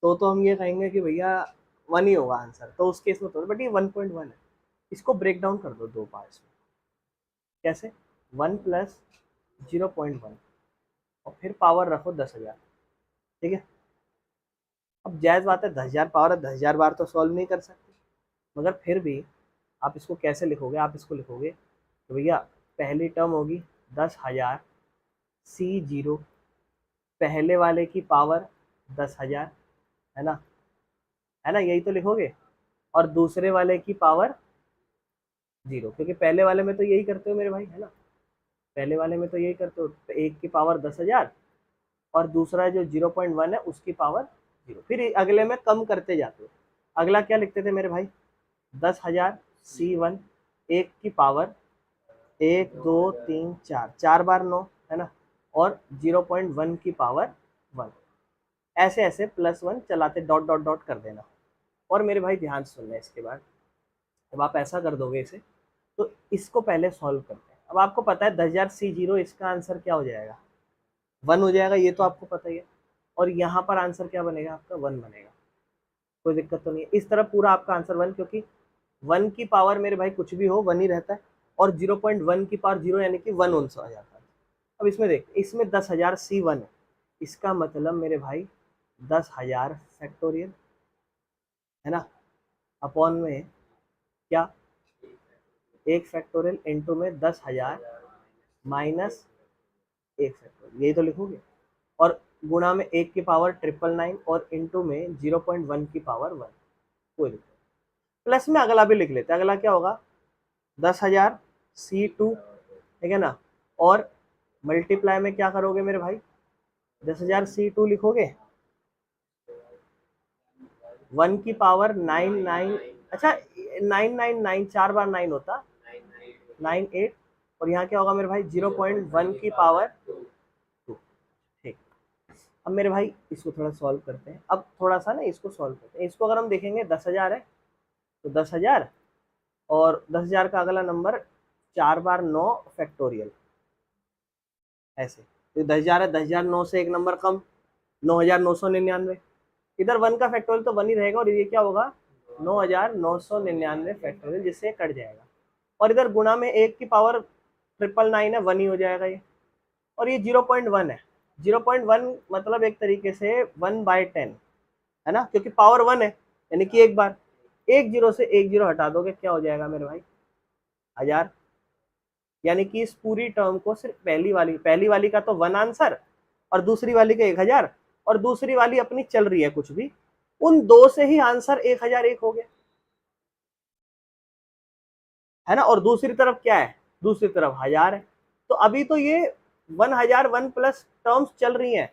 तो हम ये कहेंगे कि भैया 1 ही होगा आंसर, तो उस केस में तो, बट ये 1.1 है। इसको ब्रेक डाउन कर दो दो पार्ट्स में, कैसे, 1 प्लस 0.1 और फिर पावर रखो 10,000, ठीक है। अब जायज़ बात है 10,000 पावर है, 10,000 बार तो सॉल्व नहीं कर सकते, मगर फिर भी आप इसको कैसे लिखोगे, आप इसको लिखोगे तो भैया पहली टर्म होगी 10,000 C0, पहले वाले की पावर 10,000, है ना, है ना, यही तो लिखोगे, और दूसरे वाले की पावर 0, क्योंकि पहले वाले में तो यही करते हो मेरे भाई, है ना, पहले वाले में तो यही करते हो, तो एक की पावर 10,000 और दूसरा जो 0.1 है उसकी पावर 0, फिर अगले में कम करते जाते हो। अगला क्या लिखते थे मेरे भाई, 10,000 C1, एक की पावर 1 2 3 4, 4 बार 9, है ना, और 0.1 की पावर 1, ऐसे ऐसे प्लस 1 चलाते डॉट डॉट डॉट कर देना। और मेरे भाई ध्यान से सुनना, इसके बाद जब आप ऐसा कर दोगे इसे, तो इसको पहले सॉल्व करते हैं। अब आपको पता है 10,000 C0, इसका आंसर क्या हो जाएगा, 1 हो जाएगा, ये तो आपको पता ही है, और यहाँ पर आंसर क्या बनेगा आपका, 1 बनेगा, कोई दिक्कत तो नहीं है। इस तरह पूरा आपका आंसर 1, क्योंकि 1 की पावर मेरे भाई कुछ भी हो 1 ही रहता है, और 0.1 की पावर 0 यानी कि 1 आंसर आ जाता है। अब इसमें देख, इसमें 10,000 C1 है, इसका मतलब मेरे भाई 10,000 फैक्टोरियल है ना, अपॉन में क्या, एक फैक्टोरियल इंटू में 10,000 माइनस एक फैक्टोरियल, यही तो लिखोगे, और गुणा में 1 की पावर 999 और इंटू में 0.1 की पावर 1, कोई नहीं, प्लस में अगला भी लिख लेते हैं। अगला क्या होगा, 10,000 C2, ठीक है ना, और मल्टीप्लाई में क्या करोगे मेरे भाई, 10,000 C2 लिखोगे, 1 की पावर 99, अच्छा 999 4 बार 9 होता 98, और यहाँ क्या होगा मेरे भाई 0.1 की पावर 2। ठीक, अब मेरे भाई इसको थोड़ा सॉल्व करते हैं, अब थोड़ा सा ना इसको सॉल्व करते हैं। इसको अगर हम देखेंगे 10,000 है तो 10,000 और 10,000 का अगला नंबर 4 बार 9 फैक्टोरियल, ऐसे तो 10,000 है, 10,009 से एक नंबर कम, 9,999, इधर 1 का फैक्टोरियल तो 1 ही रहेगा, और ये क्या होगा 9,999 फैक्टोरियल, जिससे कट जाएगा, और इधर गुणा में 1 की पावर 999 है, 1 ही हो जाएगा ये, और ये 0.1 है, 0.1 मतलब एक तरीके से 1/10 है ना, क्योंकि पावर 1 है, यानी कि एक बार, एक जीरो से एक जीरो हटा दोगे क्या हो जाएगा मेरे भाई 1000, यानी कि इस पूरी टर्म को सिर्फ पहली वाली का तो 1 आंसर, और दूसरी वाली का 1000, और दूसरी वाली अपनी चल रही है कुछ भी, उन दो से ही आंसर 1001 हो गया है ना, और दूसरी तरफ क्या है, दूसरी तरफ 1000 है, तो अभी तो ये 1001 प्लस टर्म्स चल रही हैं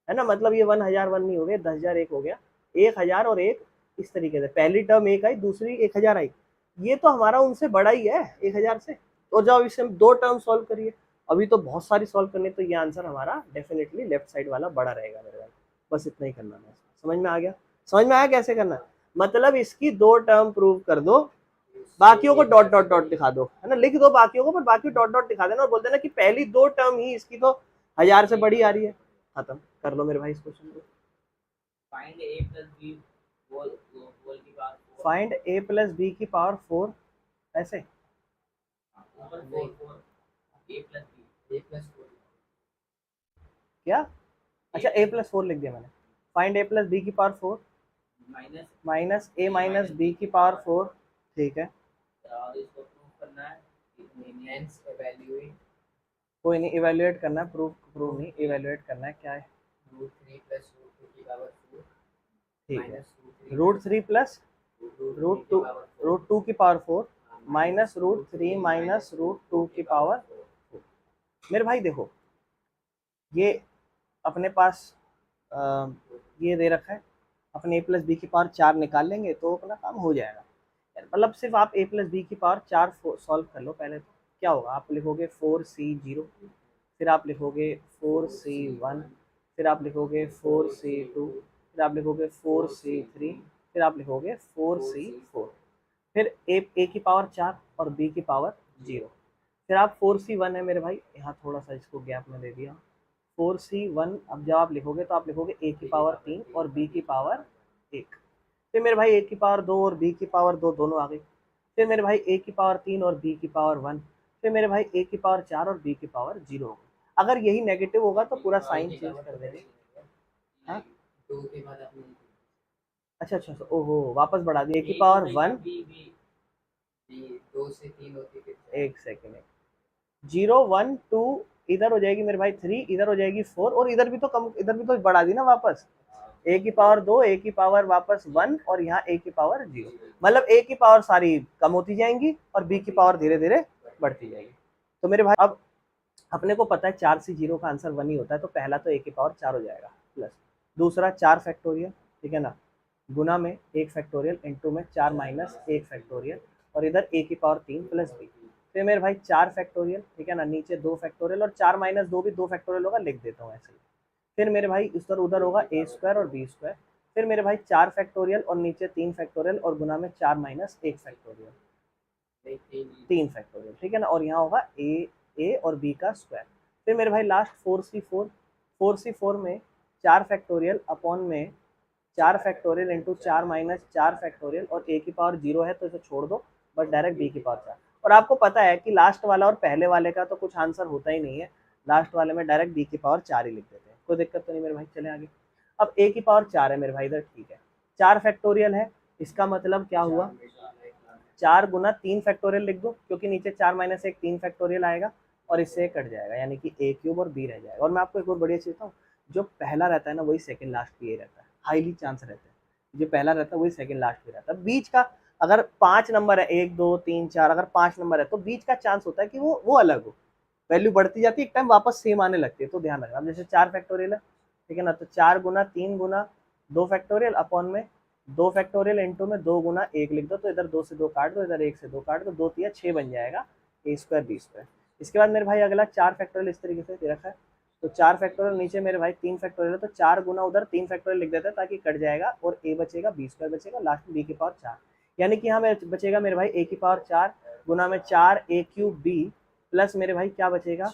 है ना, मतलब ये 1001 नहीं हो गया, 10,001 हो गया, 1000 और एक, इस तरीके से पहली टर्म 1 आई, दूसरी 1000 आई, ये तो हमारा उनसे बड़ा ही है 1000 से। तो जब इसे हम 2 टर्म सॉल्व करिए, अभी तो बहुत सारी सॉल्व करनी, तो ये आंसर हमारा डेफिनेटली लेफ्ट साइड वाला बड़ा रहेगा मेरे भाई, बस इतना ही करना है। समझ में आ गया, समझ में आया कैसे करना है, मतलब इसकी 2 टर्म प्रूव कर दो, बाकियों को डॉट डॉट डॉट दिखा दो, है ना, लिख दो बाकियों को, पर बाकी डॉट डॉट दिखा देना, और बोल देना कि पहली 2 टर्म ही इसकी तो 1000 से बड़ी आ रही है, खत्म कर लो मेरे भाई इस क्वेश्चन को। Find a plus b whole की power 4, find a plus B की पावर 4, ऐसे ऊपर 4 a plus b a plus 4 क्या, अच्छा a प्लस 4 लिख दिया मैंने, फाइंड a प्लस बी की power 4 minus minus a minus B की पावर 4, ठीक है, और इसको प्रूव करना है, हेंस इवैल्यूएट कोई नहीं, इवेल्युएट करना है, प्रूव नहीं, इवेल्युएट करना है, क्या है, √3 plus √2 की पावर 4 ठीक है, माइनस √3 प्लस √2 की पावर 4 माइनस √3 माइनस √2 की पावर 4। मेरे भाई देखो, ये अपने पास ये दे रखा है, अपने a प्लस बी की पावर 4 निकाल लेंगे तो अपना काम हो जाएगा, मतलब सिर्फ आप a प्लस बी की पावर 4 सॉल्व कर लो पहले, तो क्या होगा, आप लिखोगे 4C0, फिर आप लिखोगे 4C1, फिर आप लिखोगे 4C2, फिर आप लिखोगे 4C3, फिर आप लिखोगे 4C4, फिर ए की पावर 4 और बी की पावर 0, फिर आप 4C1 है मेरे भाई, यहाँ थोड़ा सा इसको गैप में दे दिया, 4C1, अब जब आप लिखोगे तो आप लिखोगे a की पावर 3 और b की पावर 1, फिर मेरे भाई a की पावर 2 और b की पावर 2 दोनों आ गई, फिर मेरे भाई a की पावर 3 और b की पावर 1, फिर मेरे भाई a की पावर 4 और b की पावर 0 होगा, अगर यही नेगेटिव होगा तो पूरा साइन चेंज कर देंगे। हाँ 2 के बाद अपने अच्छा अच्छा, ओहो वापस बढ़ा दिया, a की पावर 1, b 2 से 3 होती है, एक सेकेंड, 0 1 2, इधर हो जाएगी मेरे भाई 3, इधर हो जाएगी 4, और इधर भी तो कम, इधर भी तो बढ़ा दी ना वापस, a की पावर 2, a की पावर वापस 1, और यहाँ a की पावर 0, मतलब a की पावर सारी कम होती जाएंगी और b की पावर धीरे धीरे बढ़ती जाएगी। तो मेरे भाई अब अपने को पता है 4C0 का आंसर 1 ही होता है, तो पहला तो a की पावर 4 हो जाएगा, प्लस दूसरा 4 फैक्टोरियल, ठीक है ना, गुना में 1 फैक्टोरियल, इंटू में 4 माइनस 1 फैक्टोरियल, और इधर a की पावर 3 प्लस b, फिर मेरे भाई 4 फैक्टोरियल, ठीक है ना, नीचे 2 फैक्टोरियल, और 4 माइनस 2 भी 2 फैक्टोरियल होगा, लिख देता हूँ ऐसे ही, फिर मेरे भाई इधर उधर होगा a स्क्वायर और b स्क्वायर, फिर मेरे भाई 4 फैक्टोरियल और नीचे 3 फैक्टोरियल, और गुना में 4 माइनस 1 फैक्टोरियल, 3 फैक्टोरियल, ठीक है ना, और यहाँ होगा a और b का स्क्वायर, फिर मेरे भाई लास्ट 4C4 में 4 फैक्टोरियल अपॉन में 4 फैक्टोरियल इंटू 4 माइनस 4 फैक्टोरियल, और a की पावर 0 है तो इसे छोड़ दो, बस डायरेक्ट b की पावर 4, और आपको पता है कि लास्ट वाला और पहले वाले का तो कुछ आंसर होता ही नहीं है, लास्ट वाले में डायरेक्ट b की पावर 4 ही लिख देते हैं, कोई दिक्कत तो नहीं मेरे भाई। चले आगे। अब a की पावर 4 है मेरे भाई इधर, ठीक है, 4 फैक्टोरियल है, इसका मतलब क्या हुआ 4 गुना 3 फैक्टोरियल लिख दो, क्योंकि नीचे 4 माइनस 1 3 फैक्टोरियल आएगा और इससे कट जाएगा, यानी कि a क्यूब और b रह जाएगा। और मैं आपको एक और बढ़िया चीज बताऊँ, जो पहला रहता है ना वही सेकंड लास्ट पे रहता है, हाईली चांस रहता है, जो पहला रहता है वही सेकंड लास्ट पे रहता है। बीच का अगर 5 नंबर है, 1 2 3 4, अगर 5 नंबर है तो बीच का चांस होता है कि वो अलग हो, वैल्यू बढ़ती जाती है, एक टाइम वापस सेम आने लगती है, तो ध्यान रखना। अब जैसे 4 फैक्टोरियल है, ठीक है ना, तो 4 गुना 3 गुना 2 फैक्टोरियल अपॉन में 2 फैक्टोरियल इंटू में 2 गुना 1 लिख दो, तो इधर 2 से 2 काट दो, इधर 1 से 2 काट दो, 2 तिया 6 बन जाएगा a स्क्वायर b स्क्वायर। इसके बाद मेरे भाई अगला 4 फैक्टोरियल इस तरीके से दे रखा है, तो 4 फैक्टोरियल नीचे मेरे भाई 3 फैक्टोरियल है, तो 4 गुना उधर 3 फैक्टोरियल लिख देते हैं ताकि कट जाएगा, और a बचेगा b स्क्वायर बचेगा, लास्ट में b की पावर 4, यानी कि यहाँ बचेगा मेरे भाई a की पावर 4 गुना में 4 a क्यूब b प्लस मेरे भाई क्या बचेगा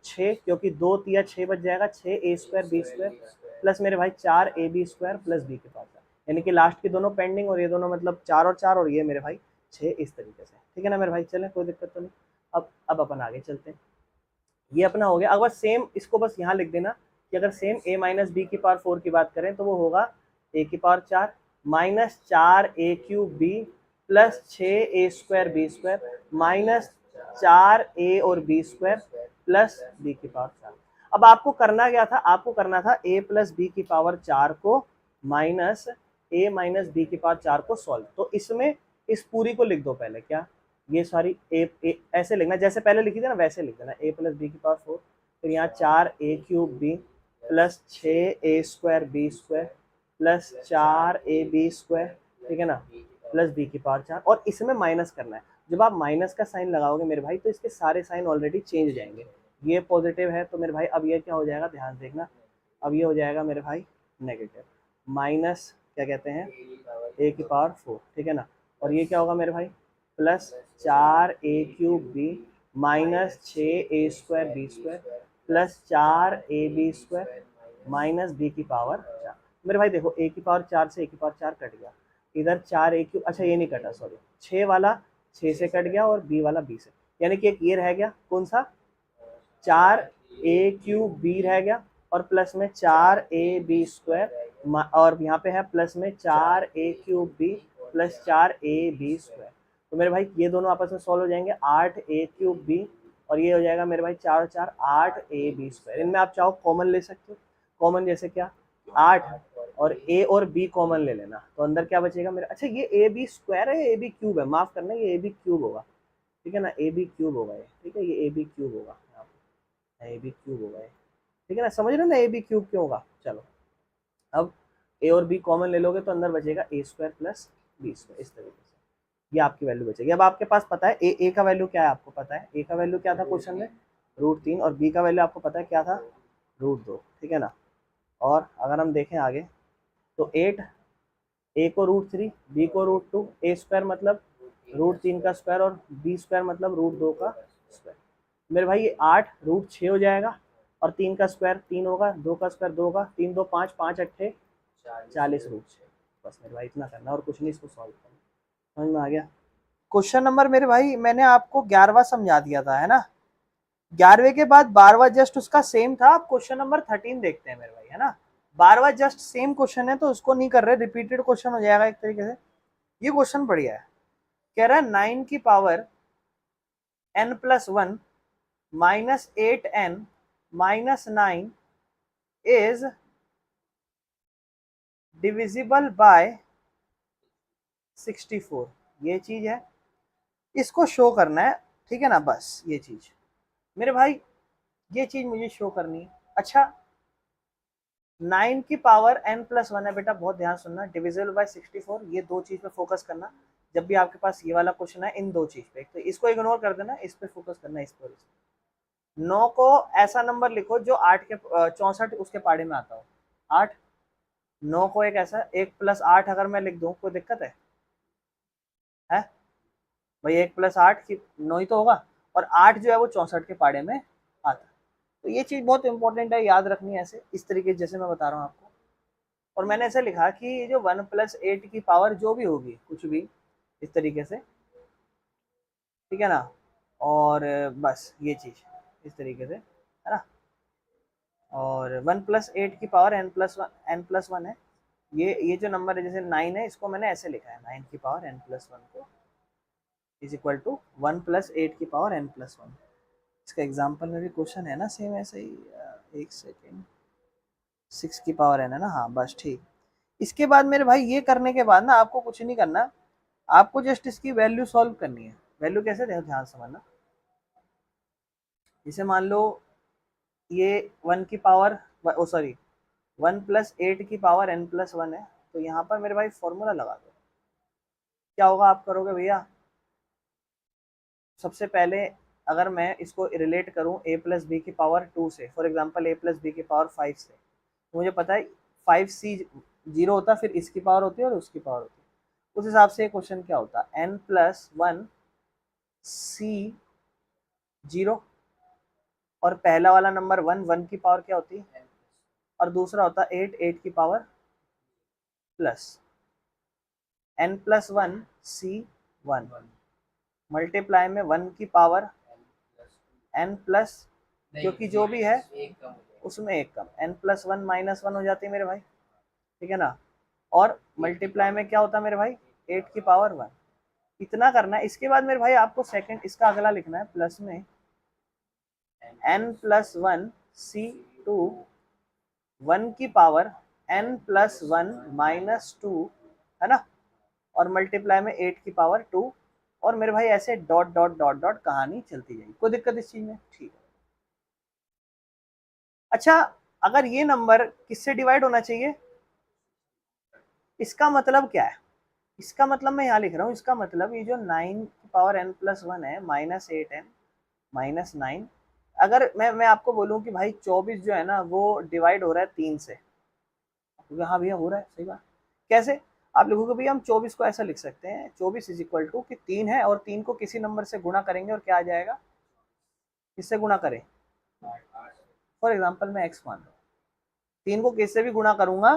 6, क्योंकि 2 तिया 6 बच जाएगा, 6 a square b square plus मेरे भाई 4 A B square plus b के पावर 4, यानी कि लास्ट के दोनों पेंडिंग, और ये दोनों मतलब 4 और 4, और ये मेरे भाई 6, इस तरीके से, ठीक है ना मेरे भाई। चलें, कोई दिक्कत तो नहीं। अब अपन आगे चलते हैं, ये अपना हो गया। अगर सेम इसको बस यहाँ लिख देना कि अगर सेम a माइनस बी की पावर 4 की बात करें तो वो होगा a की power 4 minus 4 a cube b plus 6 a square b square minus 4 a और b स्क्वायर प्लस b की पावर 4। अब आपको करना क्या था, आपको करना था a प्लस बी की पावर 4 को माइनस a माइनस बी की पावर 4 को सॉल्व। तो इसमें इस पूरी को लिख दो पहले, क्या ये सारी ए ऐसे लिखना, जैसे पहले लिखी थी ना वैसे लिख देना, a प्लस बी की पावर 4, फिर यहाँ 4 a cube b plus 6 a square b square plus 4 a b square, ठीक है ना, प्लस b की पावर 4, और इसमें माइनस करना है। जब आप माइनस का साइन लगाओगे मेरे भाई तो इसके सारे साइन ऑलरेडी चेंज हो जाएंगे, ये पॉजिटिव है तो मेरे भाई अब ये क्या हो जाएगा, ध्यान देखना, अब ये हो जाएगा मेरे भाई नेगेटिव, माइनस क्या कहते हैं a की पावर 4, ठीक है ना, और ये क्या होगा मेरे भाई plus 4 a cube b minus 6 a square b square plus 4 a b square minus b की पावर 4। मेरे भाई देखो a की पावर 4 से a की पावर 4 कट गया, इधर 4 a क्यूब, अच्छा ये नहीं कटा सॉरी, 6 वाला 6 से कट गया और b वाला b से, यानी कि एक ये रह गया, कौन सा 4 a क्यूब b रह गया, और प्लस में 4 a b स्क्वायर, और यहाँ पे है प्लस में 4 a cube b plus 4 a b square. तो मेरे भाई ये दोनों आपस में सॉल्व हो जाएंगे, 8 a क्यूब b, और ये हो जाएगा मेरे भाई 4 4 8 a b स्क्वायर। इनमें आप चाहो कॉमन ले सकते हो, कॉमन जैसे क्या 8 और a और b कॉमन ले लेना, तो अंदर क्या बचेगा मेरे, अच्छा ये a b स्क्वायर है, a b क्यूब है, माफ करना ये a b क्यूब होगा, ठीक है ना, a b क्यूब होगा ये, ठीक है, ये a b क्यूब होगा, ए बी क्यूब होगा ये, ठीक है ना, समझ रहे हो ना ए बी क्यूब क्यों होगा। चलो अब ए और बी कॉमन ले लोगे तो अंदर बचेगा ए स्क्वायर प्लस बी स्क्वायर, इस तरीके से ये आपकी वैल्यू बचेगी। अब आपके पास पता है ए का वैल्यू क्या है, आपको पता है ए का वैल्यू क्या था क्वेश्चन में √3, और बी का वैल्यू आपको पता है क्या था √2, ठीक है ना। और अगर हम देखें आगे तो 8 ए को √3 बी को √2, ए स्क्वायर मतलब √3 का स्क्वायर और बी स्क्वायर मतलब √2 का स्क्वायर। मेरे भाई ये 8 √6 हो जाएगा, और 3 का स्क्वायर 3 होगा, 2 का स्क्वायर 2 होगा, 3 2 5 5 अट्ठे 40 √6। बस मेरे भाई इतना करना और कुछ नहीं, इसको सॉल्व करना, समझ में आ गया। क्वेश्चन नंबर मेरे भाई मैंने आपको 11वां समझा दिया था, है ना, 11वें के बाद 12वां जस्ट उसका सेम था। अब क्वेश्चन नंबर 13 देखते हैं मेरे भाई, है ना, 12वां जस्ट सेम क्वेश्चन है तो उसको नहीं कर रहे, रिपीटेड क्वेश्चन हो जाएगा एक तरीके से। ये क्वेश्चन बढ़िया है, कह रहा है 9 की power n+1 minus 8n minus 9 is divisible by 64, ये चीज है, इसको शो करना है, ठीक है ना, बस ये चीज मेरे भाई, ये चीज मुझे शो करनी है। अच्छा 9 की पावर n+1 है बेटा, बहुत ध्यान सुनना, डिविजिबल बाय 64, ये दो चीज पे फोकस करना जब भी आपके पास ये वाला क्वेश्चन है, इन दो चीज पे, तो इसको इग्नोर कर देना, इस पे फोकस करना, इस पर। 9 को ऐसा नंबर लिखो जो 8 के 64 उसके पाड़े में आता हो, 8, 9 को एक ऐसा 1+8 अगर मैं लिख दूं, कोई दिक्कत है भाई, 1+8 की 9 ही तो होगा, और 8 जो है वो 64 के पाड़े में आता है। तो ये चीज बहुत इंपॉर्टेंट है, याद रखनी है ऐसे, इस तरीके जैसे मैं बता रहा हूँ आपको। और मैंने ऐसे लिखा कि ये जो 1+8 की पावर जो भी होगी, कुछ भी इस तरीके से, ठीक है ना, और बस ये चीज इस तरीके से, है ना, और 1+8 की पावर n+1 है। ये जो नंबर है जैसे 9 है, इसको मैंने ऐसे लिखा है 9 की पावर n+1 को इज इक्वल टू 1+8 की पावर n+1। इसका एग्जाम्पल में भी क्वेश्चन है ना सेम ऐसे ही। एक सेकेंड, 6 की पावर n है ना, हाँ बस ठीक। इसके बाद मेरे भाई ये करने के बाद ना आपको कुछ नहीं करना, आपको जस्ट इसकी वैल्यू सॉल्व करनी है। वैल्यू कैसे, देखो ध्यान समझना। जैसे मान लो ये 1 की पावर ओ सॉरी 1+8 की पावर n+1 है, तो यहाँ पर मेरे भाई फॉर्मूला लगा दो। क्या होगा आप करोगे भैया, सबसे पहले अगर मैं इसको रिलेट करूँ a+b की पावर 2 से, फॉर एग्जांपल a+b की पावर 5 से, तो मुझे पता है 5c 0 होता है, फिर इसकी पावर होती है और उसकी पावर होती है। उस हिसाब से क्वेश्चन क्या होता है, n+1 c 0, और पहला वाला नंबर 1 की पावर क्या होती है, और दूसरा होता है 8 की power plus n+1 c 1 multiply में 1 की पावर n प्लस, क्योंकि जो भी है उसमें एक कम, n+1 -1 हो जाती है मेरे भाई, ठीक है ना। और मल्टीप्लाई में क्या होता है मेरे भाई, 8 की पावर 1। इतना करना है। इसके बाद मेरे भाई आपको सेकंड इसका अगला लिखना है, प्लस में n+1 c2 1 की पावर n+1 -2 है ना, और मल्टीप्लाई में 8 की पावर 2, और मेरे भाई ऐसे डॉट डॉट डॉट डॉट कहानी चलती जाएगी। कोई दिक्कत इस चीज में, ठीक है। अच्छा, अगर ये नंबर किससे डिवाइड होना चाहिए, इसका मतलब क्या है, इसका मतलब मैं यहाँ लिख रहा हूँ, इसका मतलब ये जो 9 की पावर n+1 है -8n -9, अगर मैं आपको बोलूँ कि भाई 24 जो है ना वो डिवाइड हो रहा है 3 से, हाँ भैया हो रहा है, सही बात। कैसे, आप लिखोगे भैया हम 24 को ऐसा लिख सकते हैं, 24 इज इक्वल टू कि 3 है और 3 को किसी नंबर से गुणा करेंगे और क्या आ जाएगा, किससे गुणा करें, फॉर एग्जाम्पल मैं x मान लो, 3 को किससे भी गुणा करूंगा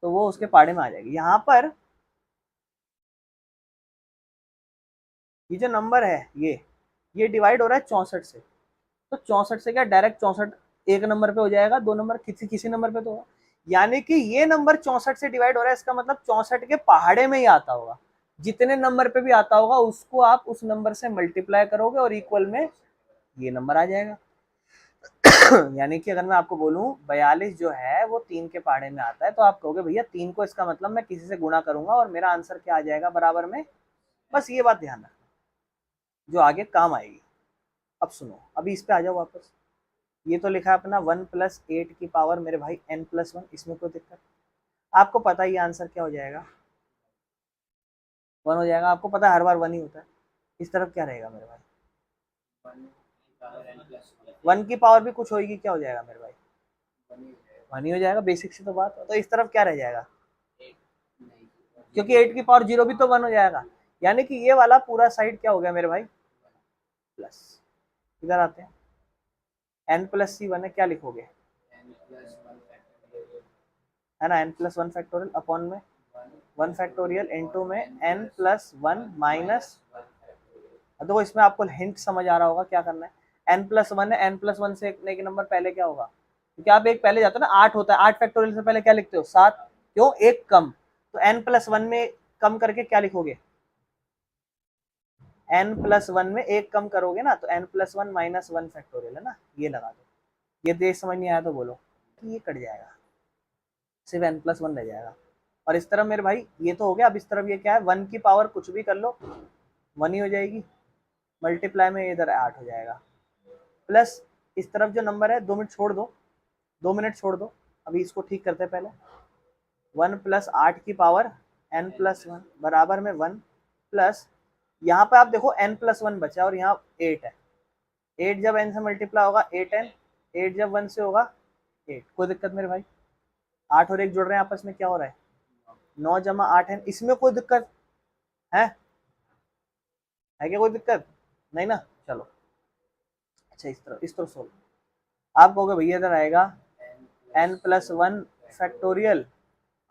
तो वो उसके पाड़े में आ जाएगी। यहाँ पर ये जो नंबर है ये डिवाइड हो रहा है 64 से, तो 64 से क्या डायरेक्ट 64 एक नंबर पे हो जाएगा, दो नंबर किसी नंबर पे तो होगा, यानी कि ये नंबर 64 से डिवाइड हो रहा है, इसका मतलब 64 के पहाड़े में ही आता होगा। जितने नंबर पे भी आता होगा उसको आप उस नंबर से मल्टीप्लाई करोगे और इक्वल में ये नंबर आ जाएगा। यानी कि अगर मैं आपको बोलूं 42 जो है वो 3 के पहाड़े में आता है, तो आप कहोगे भैया 3 को इसका मतलब मैं किसी से गुणा करूंगा और मेरा आंसर क्या आ जाएगा बराबर में। बस ये बात ध्यान रखना जो आगे काम आएगी। अब सुनो, अभी इस पे आ जाओ वापस। ये तो लिखा है अपना 1+8 की पावर मेरे भाई n+1, इसमें कोई दिक्कत, आपको पता है ये आंसर क्या हो जाएगा, 1 हो जाएगा। आपको पता है हर बार 1 ही होता है। इस तरफ क्या रहेगा मेरे भाई, 1 की पावर भी कुछ होगी, क्या हो जाएगा मेरे भाई, 1 ही हो जाएगा, बेसिक से तो बात हो। तो इस तरफ क्या रह जाएगा, क्योंकि 8 की पावर 0 भी तो 1 हो जाएगा, यानी कि ये वाला पूरा साइड क्या हो गया मेरे भाई प्लस। इधर आते हैं, n+c1 है, क्या लिखोगे, है ना, n+1 फैक्टोरियल अपॉन में 1 फैक्टोरियल इनटू में n+1 माइनस, देखो इसमें आपको हिंट समझ आ रहा होगा क्या करना है। n+1 है, n+1 से एक नंबर पहले क्या होगा, क्योंकि आप एक पहले जाते हो ना, 8 होता है, 8 फैक्टोरियल से पहले क्या लिखते हो 7, क्यों, एक कम, तो n+1 में कम करके क्या लिखोगे, n+1 में एक कम करोगे ना, तो n+1 माइनस 1 फैक्टोरियल है ना, ये लगा दो। ये देख समझ नहीं आया तो बोलो, ये कट जाएगा, सिर्फ n+1 रह जाएगा। और इस तरफ मेरे भाई ये तो हो गया, अब इस तरफ ये क्या है, 1 की पावर कुछ भी कर लो 1 ही हो जाएगी, मल्टीप्लाई में इधर 8 हो जाएगा, प्लस इस तरफ जो नंबर है 2 मिनट छोड़ दो, 2 मिनट छोड़ दो, अभी इसको ठीक करते हैं पहले। 1+8 की पावर n+1 बराबर में 1 प्लस, यहाँ पे आप देखो n+1 बचा और यहाँ 8 है, 8 जब n से मल्टीप्लाई होगा 8n, 8 जब 1 से होगा 8, कोई दिक्कत मेरे भाई, 8 और 1 जुड़ रहे हैं आपस में, क्या हो रहा है 9 जमा 8n, इसमें कोई दिक्कत है क्या, कोई दिक्कत नहीं ना, चलो। अच्छा इस तरह सोल्व, आप कहोगे भैया इधर आएगा n+1 फैक्टोरियल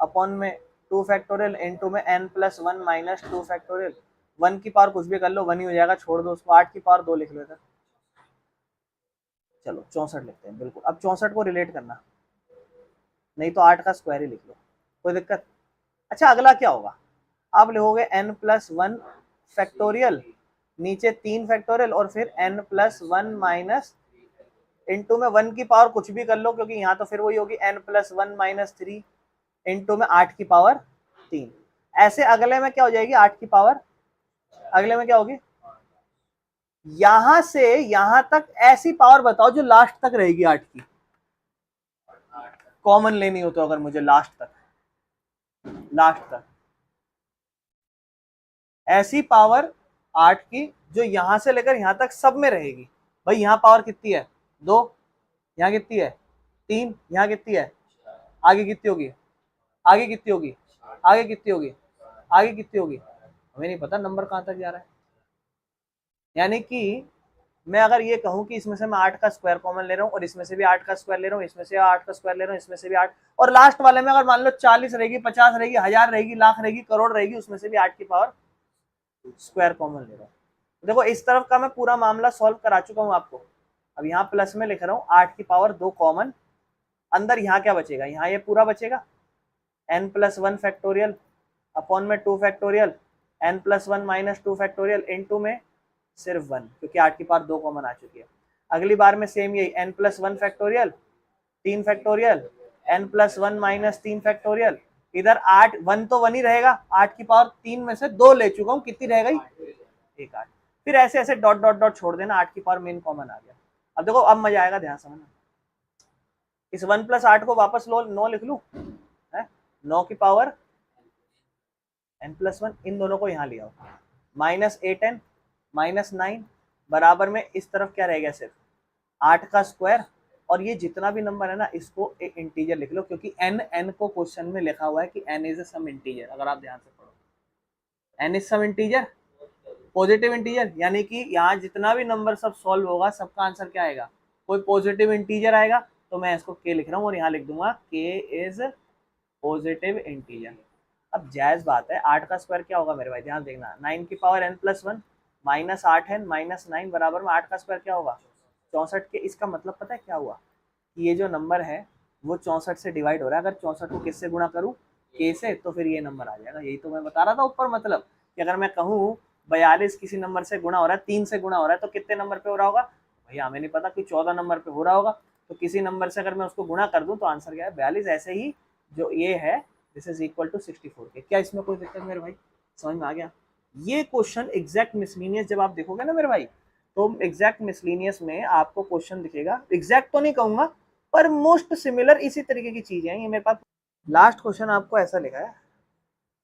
अपॉन में 2 फैक्टोरियल इनटू में n+1 माइनस 2 फैक्टोरियल, 1 की पावर कुछ भी कर लो 1 ही हो जाएगा, छोड़ दो उसको, 8 की पावर 2 लिख लो इधर, चलो 64 लिखते हैं, बिल्कुल। अब 64 को रिलेट करना, नहीं तो 8 का स्क्वायर ही लिख लो, कोई दिक्कत। अच्छा अगला क्या होगा, आप लिखोगे n+1 फैक्टोरियल, नीचे 3 फैक्टोरियल और फिर n+1 माइनस, इंटू में 1 की पावर कुछ भी कर लो क्योंकि यहाँ तो फिर वही होगी n+1 माइनस 3 इंटू में 8 की पावर 3। ऐसे अगले में क्या हो जाएगी 8 की पावर, अगले में क्या होगी, यहां से यहां तक ऐसी पावर बताओ जो लास्ट तक रहेगी 8 की, कॉमन लेनी हो तो अगर मुझे लास्ट तक ऐसी पावर 8 की जो यहां से लेकर यहां तक सब में रहेगी। भाई यहाँ पावर कितनी है 2, यहाँ कितनी है 3, यहाँ कितनी है, आगे कितनी होगी, आगे कितनी होगी, आगे कितनी होगी, आगे कितनी होगी, हमें नहीं पता नंबर कहां तक जा रहा है। यानी कि मैं अगर ये कहूं कि इसमें से मैं 8 का स्क्वायर कॉमन ले रहा हूं और इसमें से भी 8 का स्क्वायर ले रहा हूं, इसमें से 8 का स्क्वायर ले रहा हूं, इसमें से भी 8, और लास्ट वाले में अगर मान लो 40 रहेगी, 50 रहेगी, 1000 रहेगी, लाख रहेगी, करोड़ रहेगी, उसमें से भी 8 की पावर स्क्वायर कॉमन ले रहा हूँ। देखो इस तरफ का मैं पूरा मामला सॉल्व करा चुका हूँ आपको। अब यहाँ प्लस में लिख रहा हूँ 8 की पावर 2 कॉमन, अंदर यहाँ क्या बचेगा, यहाँ ये पूरा बचेगा n+1 फैक्टोरियल अपॉन में 2 factorial, n+1 minus 2 factorial into में सिर्फ 1, क्योंकि 8 की पावर 2 कॉमन आ चुकी है। अगली बार में सेम यही n+1 factorial 3 factorial, n+1 minus 3 factorial, इधर 8 1 तो 1 ही रहेगा, 8 की पावर 3 में से 2 ले चुका हूँ, कितनी रह गई 1 8, फिर ऐसे ऐसे डॉट डॉट डॉट छोड़ देना, 8 की पावर मेन कॉमन आ गया। अब देखो अब मजा आएगा, ध्यान समझना, इस 1+8 को वापस 9 लिख लूं, 9 की पावर n+1, इन दोनों को यहाँ लिया माइनस 8n माइनस 9 बराबर में इस तरफ क्या रह गया सिर्फ 8 का स्क्वायर, और ये जितना भी नंबर है ना इसको एक इंटीजर लिख लो, क्योंकि n को क्वेश्चन में लिखा हुआ है कि n इज सम इंटीजर। अगर आप ध्यान से पढ़ो n is some integer, positive integer, यानी कि यहाँ जितना भी नंबर सब सॉल्व होगा सबका आंसर क्या आएगा, कोई पॉजिटिव इंटीजर आएगा, तो मैं इसको k लिख रहा हूँ और यहाँ लिख दूंगा k इज पॉजिटिव इंटीजर। अब जायज बात है, 8 का स्क्वायर क्या होगा मेरे भाई, ध्यान देखना, 9 की power n+1 minus 8n minus 9 बराबर में 8 का स्क्वायर क्या होगा 64 के। इसका मतलब पता है क्या हुआ, ये जो नंबर है वो 64 से डिवाइड हो रहा है, अगर 64 को किससे गुणा करूँ k से, तो फिर ये नंबर आ जाएगा। यही तो मैं बता रहा था ऊपर, मतलब कि अगर मैं कहूँ 42 किसी नंबर से गुणा हो रहा है, 3 से गुणा हो रहा है, तो कितने नंबर पे हो रहा होगा भैया हमें नहीं पता, कि 14 नंबर पे हो रहा होगा, तो किसी नंबर से अगर मैं उसको गुणा कर दूं तो आंसर क्या है 42। ऐसे ही जो ये है दिस इज इक्वल टू 64 के। क्या इसमें कोई दिक्कत मेरे भाई, समझ में आ गया। ये क्वेश्चन एग्जैक्ट मिसलीनियस जब आप देखोगे ना मेरे भाई, तो एग्जैक्ट मिसलीनियस में आपको क्वेश्चन दिखेगा, एग्जैक्ट तो नहीं कहूंगा पर मोस्ट सिमिलर इसी तरीके की चीजें हैं ये मेरे पास। लास्ट क्वेश्चन आपको ऐसा लिखा है,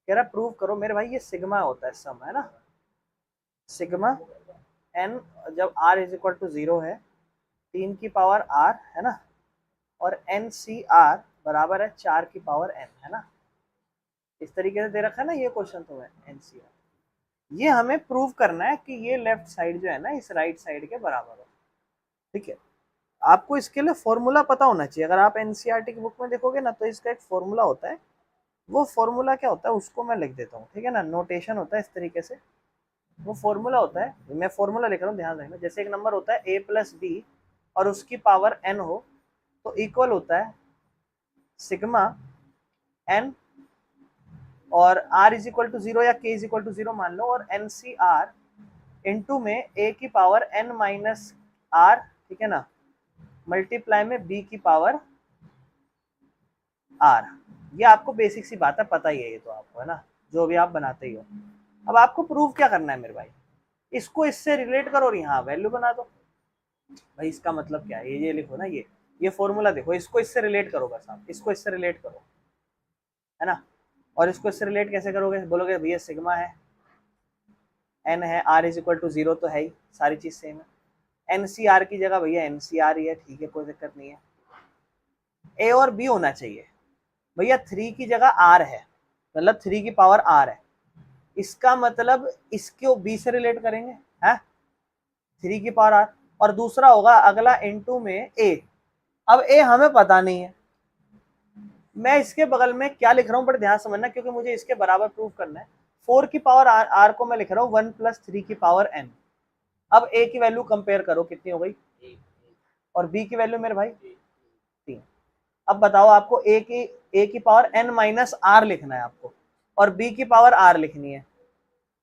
कह रहा प्रूव करो मेरे भाई ये सिग्मा होता है, सम है ना, सिग्मा n जब r इज इक्वल टू 0 है 3 की पावर r है ना, और NCR बराबर है 4 की पावर n है ना, इस तरीके से दे रखा है ना ये क्वेश्चन तुम्हें NCR। ये हमें प्रूव करना है कि ये लेफ्ट साइड जो है ना इस राइट साइड के बराबर हो, ठीक है। आपको इसके लिए फॉर्मूला पता होना चाहिए, अगर आप NCERT की बुक में देखोगे ना तो इसका एक फॉर्मूला होता है, वो फॉर्मूला क्या होता है उसको मैं लिख देता हूँ, ठीक है ना, नोटेशन होता है इस तरीके से, वो फॉर्मूला होता है, मैं फॉर्मूला लिख रहा हूँ ध्यान रखना, जैसे एक नंबर होता है a+b और उसकी पावर n हो तो इक्वल होता है सिग्मा n और r इज इक्वल टू 0 या k इज इक्वल टू 0 मान लो, और NCR इंटू में a की पावर n माइनस r, ठीक है ना, मल्टीप्लाई में b की पावर r। ये आपको बेसिक सी बात है, पता ही है ये तो आपको, है ना, जो भी आप बनाते ही हो। अब आपको प्रूव क्या करना है मेरे भाई, इसको इससे रिलेट करो और यहाँ वैल्यू बना दो। भाई इसका मतलब क्या है, ये लिखो ना, ये फॉर्मूला देखो, इसको इससे रिलेट करो बस, आप इसको इससे रिलेट करो, है ना, और इसको इससे रिलेट कैसे करोगे, बोलोगे भैया सिग्मा है, n है, r इज इक्वल टू 0 तो है ही, सारी चीज सेम है, NCR की जगह भैया NCR ही है, ठीक है कोई दिक्कत नहीं है, a और b होना चाहिए भैया, 3 की जगह r है, मतलब 3 की पावर r है, इसका मतलब इसको b से रिलेट करेंगे, है 3 की पावर r, और दूसरा होगा अगला इनटू में a। अब a हमें पता नहीं है, मैं इसके बगल में क्या लिख रहा हूं बड़े ध्यान समझना, क्योंकि मुझे इसके बराबर प्रूव करना है। 4 की पावर r को मैं लिख रहा हूं 1 + 3 की पावर n। अब a की वैल्यू कंपेयर करो कितनी हो गई, और b की वैल्यू मेरे भाई 3। अब बताओ आपको a की पावर n माइनस r लिखना है आपको और b की पावर r लिखनी है।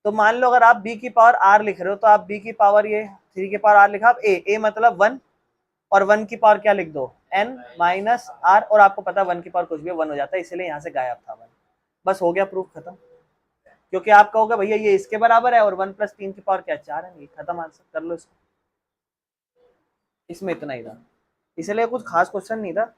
तो मान लो अगर आप b की पावर r लिख रहे हो तो आप b की पावर ये 3 की पावर r लिखा, आप a मतलब 1 और 1 की पावर क्या लिख दो n माइनस r, और आपको पता 1 की पावर कुछ भी 1 हो जाता है, इसलिए यहाँ से गायब था 1। बस हो गया प्रूफ खत्म, क्योंकि आप कहोगे भैया ये इसके बराबर है और 1 प्लस 3 की पावर क्या 4 है, ये खत्म आंसर, कर लो इसको। इसमें इतना ही था, इसलिए कुछ खास क्वेश्चन नहीं था।